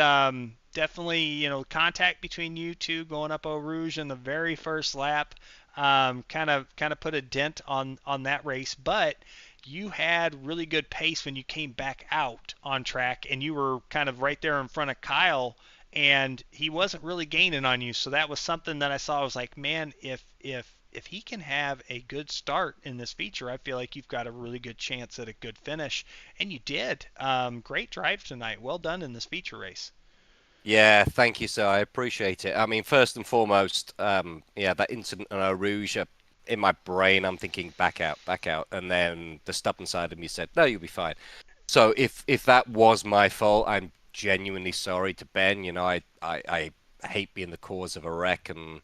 definitely, contact between you two going up Eau Rouge in the very first lap kind of put a dent on that race. But you had really good pace when you came back out on track, and you were kind of right there in front of Kyle, and he wasn't really gaining on you. So that was something that I saw. I was like, man, if he can have a good start in this feature, I feel like you've got a really good chance at a good finish, and you did. Great drive tonight. Well done in this feature race. Yeah, thank you, sir. I appreciate it. I mean, first and foremost, yeah, that incident in Eau Rouge, in my brain, I'm thinking back out, and then the stubborn side of me said, no, you'll be fine. So if that was my fault, I'm genuinely sorry to Ben. I hate being the cause of a wreck, and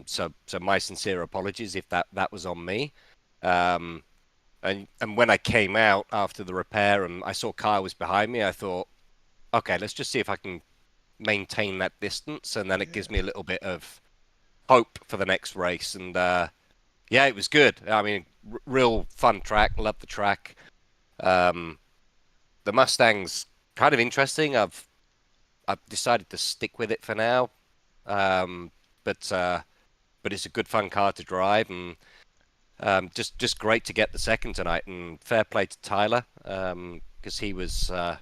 so my sincere apologies if that was on me. Um, and when I came out after the repair and I saw Kyle was behind me, I thought, okay, let's just see if I can maintain that distance, and then it gives me a little bit of hope for the next race. And yeah, it was good. I mean, real fun track. Love the track. Um, the Mustang's kind of interesting. I've decided to stick with it for now. Um, but it's a good fun car to drive, and just great to get the second tonight. And fair play to Tyler, because he was a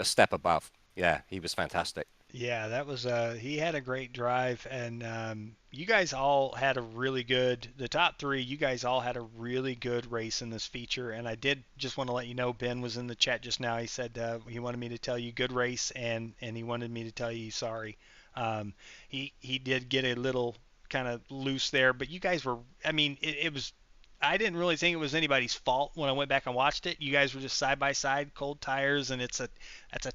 step above. Yeah, he was fantastic. Yeah, that was he had a great drive, and you guys all had a really good the top three. You guys all had a really good race in this feature, and I did just want to let you know Ben was in the chat just now. He said he wanted me to tell you good race, and he wanted me to tell you sorry. He did get a little kind of loose there. But you guys were, I mean, it was. I didn't really think it was anybody's fault when I went back and watched it. You guys were just side by side, cold tires, and that's a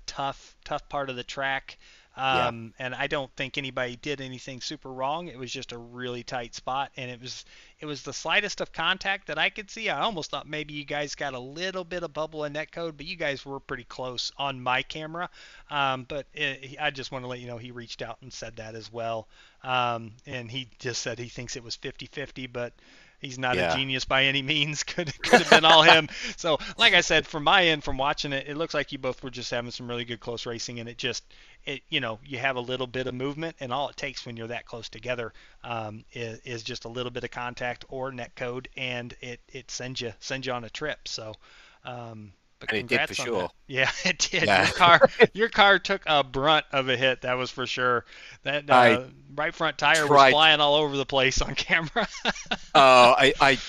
tough part of the track. Yeah. And I don't think anybody did anything super wrong. It was just a really tight spot, and it was the slightest of contact that I could see. I almost thought maybe you guys got a little bit of bubble in netcode, but you guys were pretty close on my camera. I just want to let you know he reached out and said that as well. And he just said he thinks it was 50-50, but he's not a genius by any means. Could have been all him. So, like I said, from my end, from watching it, it looks like you both were just having some really good close racing, and you have a little bit of movement, and all it takes when you're that close together is just a little bit of contact or net code, and it sends you on a trip. So, but and it did for sure. That. Yeah, it did. Yeah. Your car took a brunt of a hit. That was for sure. That right front tire was flying all over the place on camera. I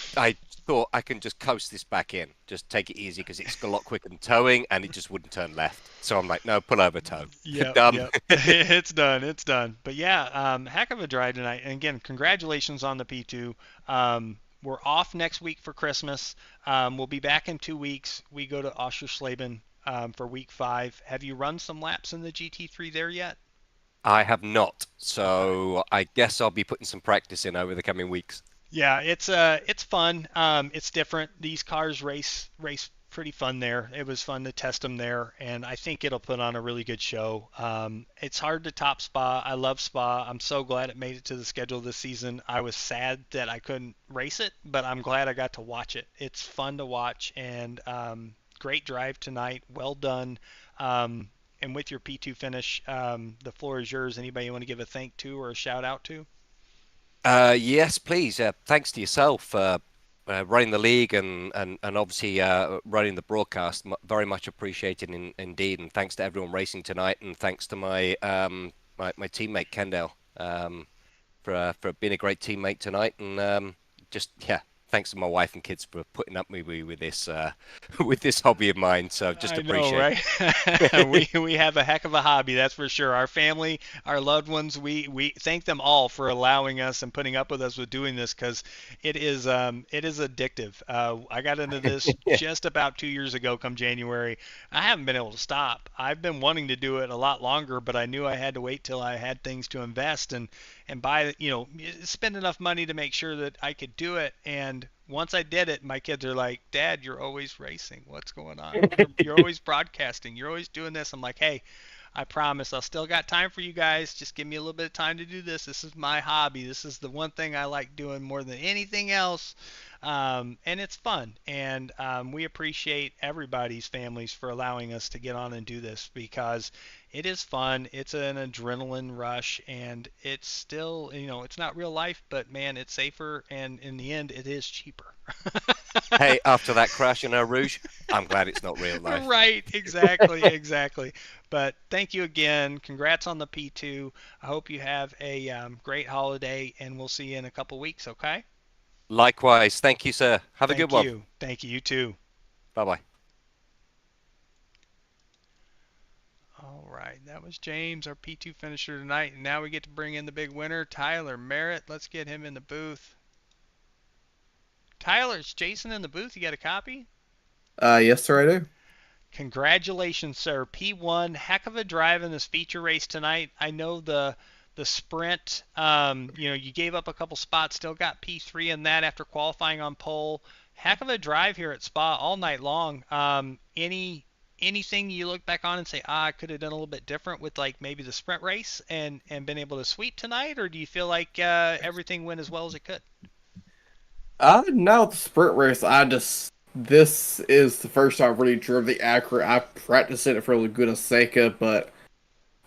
thought I can just coast this back in, just take it easy because it's a lot quicker than towing, and it just wouldn't turn left. So I'm like, no, pull over, tow. Yeah, done. It's done. But yeah, heck of a drive tonight. And again, congratulations on the P2. We're off next week for Christmas. We'll be back in 2 weeks. We go to Oschersleben for week 5. Have you run some laps in the GT3 there yet? I have not, so I guess I'll be putting some practice in over the coming weeks. Yeah, it's fun. It's different. These cars race pretty fun there. It was fun to test them there, and I think it'll put on a really good show. It's hard to top Spa. I love Spa. I'm so glad it made it to the schedule this season. I was sad that I couldn't race it, but I'm glad I got to watch it. It's fun to watch, and great drive tonight. Well done. And with your P2 finish, the floor is yours. Anybody you want to give a thank to or a shout out to? Yes, please. Thanks to yourself running the league and obviously running the broadcast. Very much appreciated indeed. And thanks to everyone racing tonight. And thanks to my my teammate Kendall for being a great teammate tonight. And thanks to my wife and kids for putting up with me with this with this hobby of mine. So just appreciate it. we have a heck of a hobby, that's for sure. Our family, our loved ones, we thank them all for allowing us and putting up with us with doing this, because it is addictive. I got into this just about 2 years ago come January. I haven't been able to stop. I've been wanting to do it a lot longer, but I knew I had to wait till I had things to invest and buy, spend enough money to make sure that I could do it. And once I did it, my kids are like, Dad, you're always racing. What's going on? You're always broadcasting. You're always doing this. I'm like, hey, I promise I'll still got time for you guys. Just give me a little bit of time to do this. This is my hobby. This is the one thing I like doing more than anything else. And it's fun. And we appreciate everybody's families for allowing us to get on and do this, because it is fun. It's an adrenaline rush, and it's still, it's not real life, but man, it's safer, and in the end, it is cheaper. Hey, after that crash in Eau Rouge, I'm glad it's not real life. Right, exactly. But thank you again. Congrats on the P2. I hope you have a great holiday, and we'll see you in a couple weeks, okay? Likewise. Thank you, sir. Have a good one. Thank you. You too. Bye-bye. All right, that was James, our P2 finisher tonight. And now we get to bring in the big winner, Tyler Merritt. Let's get him in the booth. Tyler, is Jason in the booth? You got a copy? Yes, sir, I do. Congratulations, sir. P1, heck of a drive in this feature race tonight. I know the sprint, you gave up a couple spots, still got P3 in that after qualifying on pole. Heck of a drive here at Spa all night long. Anything you look back on and say, I could have done a little bit different with like maybe the sprint race and been able to sweep tonight, or do you feel like everything went as well as it could? No, the sprint race, this is the first time I really drove the Acura. I practiced it for Laguna Seca, but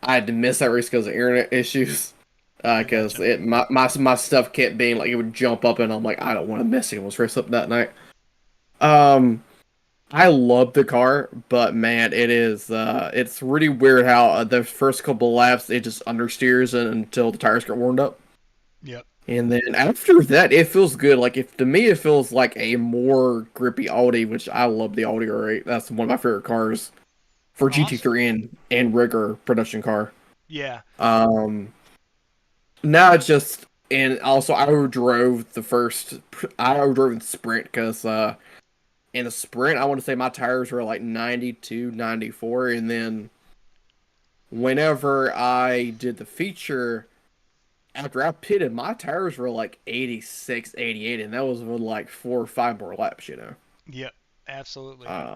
I had to miss that race because of internet issues. Because my stuff kept being like, it would jump up, and I'm like, I don't want to miss it. It was race up that night. I love the car, but man, it's really weird how the first couple laps it just understeers until the tires get warmed up. Yep. And then after that, it feels good. Like to me, it feels like a more grippy Audi, which I love the Audi R8. That's one of my favorite cars for awesome. GT3 and rigger production car. Yeah. Now it's just And also, I overdrove the sprint because in the sprint, I want to say my tires were like 92, 94, and then whenever I did the feature, after I pitted, my tires were like 86, 88, and that was with like 4 or 5 more laps, you know. Yep, absolutely. Uh,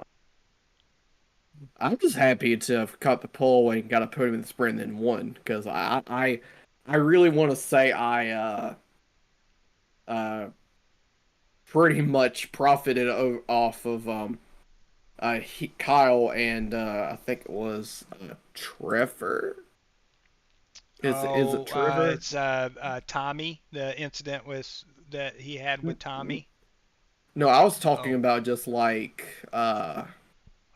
I'm just happy to have caught the pole and got a podium in the sprint and then won, because I really want to say uh, pretty much profited off of Kyle and I think it was Trevor. Is it Trevor? It's Tommy. The incident that he had with Tommy. No, I was talking about just like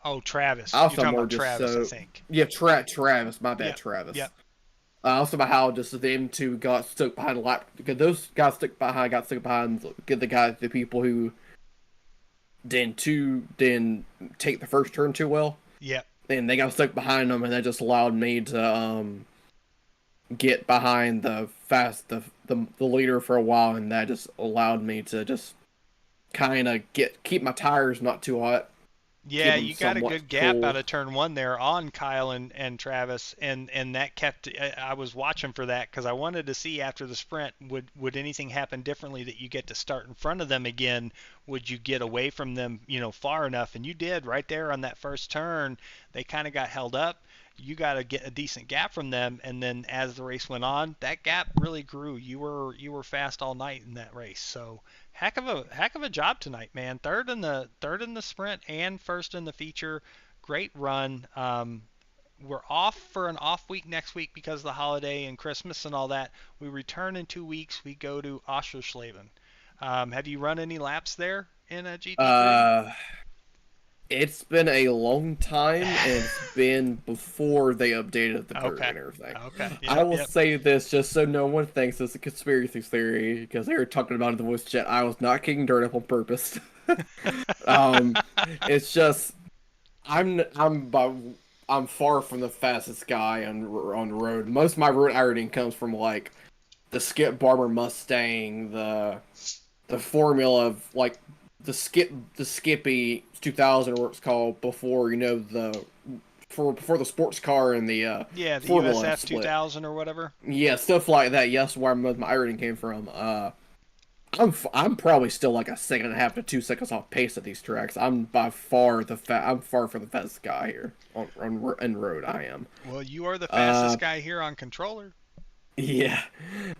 Oh, Travis. I You're was talking more about just Travis, so I think. yeah, Travis. My bad, Yep, Travis. yep. Also about how just them two got stuck behind a lap because those guys got stuck behind the people who didn't take the first turn too well. Yep. And they got stuck behind them, and that just allowed me to get behind the leader for a while, and that just allowed me to just kind of keep my tires not too hot. Yeah, you got a somewhat good gap cool. out of turn one there on Kyle and Travis, and that kept. I was watching for that because I wanted to see after the sprint would anything happen differently that you get to start in front of them again? Would you get away from them, far enough? And you did right there on that first turn. They kind of got held up. You got to get a decent gap from them, and then as the race went on, that gap really grew. You were fast all night in that race, so. Heck of a job tonight, man. Third in the sprint and first in the feature. Great run. We're off for an off week next week because of the holiday and Christmas and all that. We return in 2 weeks. We go to Oschersleben. Have you run any laps there in a GT3? It's been a long time, and it's been before they updated the curve Okay. and everything. Okay. I will say this just so no one thinks it's a conspiracy theory, because they were talking about it in the voice chat. I was not kicking dirt up on purpose. It's just I'm far from the fastest guy on the road. Most of my road ironing comes from like the Skip Barber Mustang, the formula of like the Skippy 2000 or what it's called before before the sports car and the Yeah, the Formula USF split. 2000 or whatever. Yeah, stuff like that. Yes, where most of my ironing came from. I'm probably still like a second and a half to 2 seconds off pace at these tracks. I'm far from the fastest guy here on road. I am. Well, you are the fastest guy here on controller. Yeah.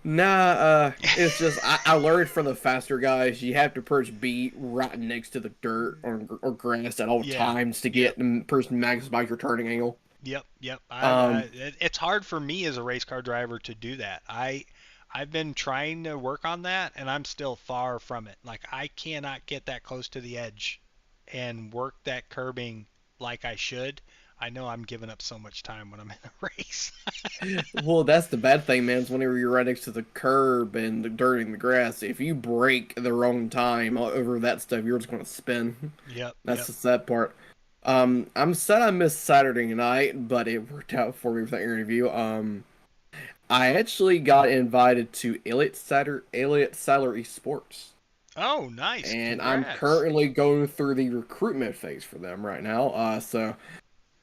Nah, it's just I learned from the faster guys you have to approach B right next to the dirt or grass at all times to get the person maximize your turning angle. Yep. It's hard for me as a race car driver to do that. I've been trying to work on that, and I'm still far from it. Like, I cannot get that close to the edge and work that curbing like I should. I know I'm giving up so much time when I'm in a race. Well, that's the bad thing, man, is whenever you're right next to the curb and the dirt and the grass, if you break the wrong time over that stuff, you're just going to spin. Yep. That's the sad part. I'm sad I missed Saturday night, but it worked out for me with that interview. I actually got invited to Elliott Sadler Esports. Oh, nice. And Congrats. I'm currently going through the recruitment phase for them right now. So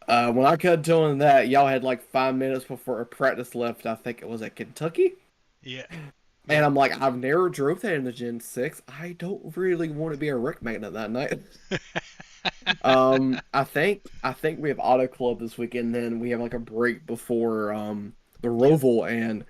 when I got doing that, y'all had like 5 minutes before a practice left. I think it was at Kentucky. Yeah. And I'm like, I've never drove that in the Gen 6. I don't really want to be a wreck magnet that night. I think we have Auto Club this weekend. Then we have like a break before the Roval, and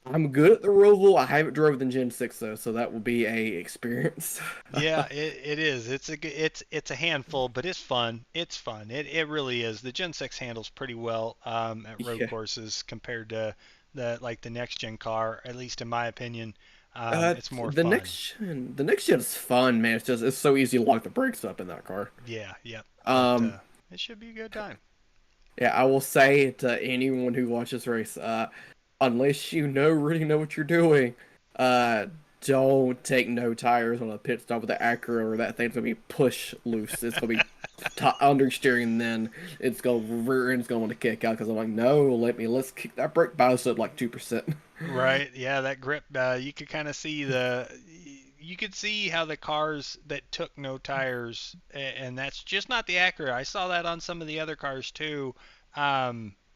I'm good at the Roval. I haven't drove the Gen 6 though, so that will be a experience. Yeah, it is. It's a handful, but it's fun. It's fun. It really is. The Gen 6 handles pretty well at road courses compared to the next gen car, at least in my opinion. It's more the fun. The next gen is fun, man. It's so easy to lock the brakes up in that car. Yeah. It should be a good time. Yeah, I will say to anyone who watches race, unless you really know what you're doing, don't take no tires on a pit stop with the Acura, or that thing's gonna be push loose. It's gonna be understeering, and then rear end's going to kick out because I'm like, no, let's kick that brake bias up like 2%. Right. Yeah, that grip. You could kind of see you could see how the cars that took no tires, and that's just not the Acura. I saw that on some of the other cars too.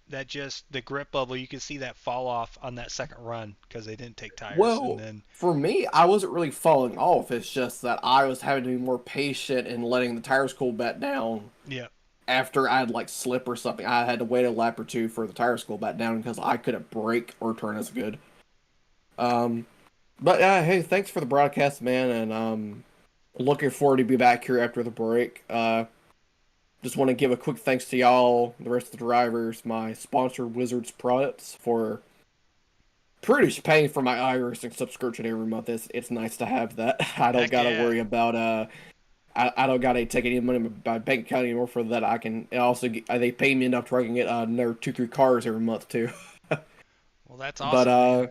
That just the grip level, you could see that fall off on that second run because they didn't take tires, and Well, then for me, I wasn't really falling off. It's just that I was having to be more patient and letting the tires cool back down yeah. after I'd like slip or something. I had to wait a lap or two for the tires to cool back down because I couldn't brake or turn as good. Um, but hey, thanks for the broadcast, man, and looking forward to be back here after the break. Just want to give a quick thanks to y'all, the rest of the drivers, my sponsor Wizards Products for pretty much paying for my iRacing subscription every month. It's nice to have that. I don't Heck gotta yeah. worry about I don't gotta take any money in my bank account anymore for that. I can also they pay me enough to where I can get another 2-3 cars every month too. Well, that's But awesome, man.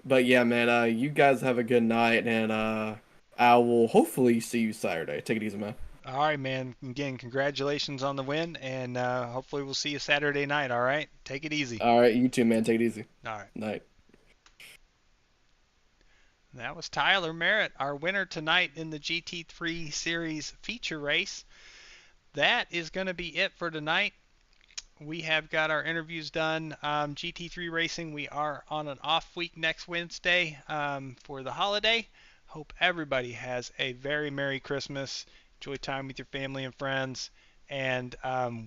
but yeah, man. You guys have a good night, and I will hopefully see you Saturday. Take it easy, man. All right, man. Again, congratulations on the win, and hopefully we'll see you Saturday night. All right. Take it easy. All right, you too, man. Take it easy. All right. Night. That was Tyler Merritt, our winner tonight in the GT3 Series feature race. That is going to be it for tonight. We have got our interviews done. GT3 Racing, we are on an off week next Wednesday for the holiday. Hope everybody has a very Merry Christmas. Enjoy time with your family and friends. And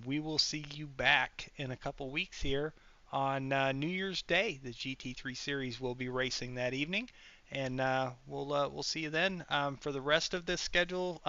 we will see you back in a couple weeks here on New Year's Day. The GT3 Series will be racing that evening. And we'll see you then. For the rest of this schedule,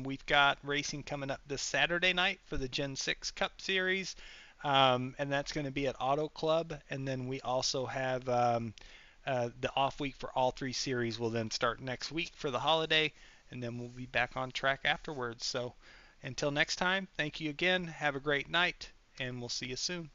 we've got racing coming up this Saturday night for the Gen 6 Cup Series. And that's going to be at Auto Club. And then we also have the off week for all three series will then start next week for the holiday. And then we'll be back on track afterwards. So until next time, thank you again. Have a great night. And we'll see you soon.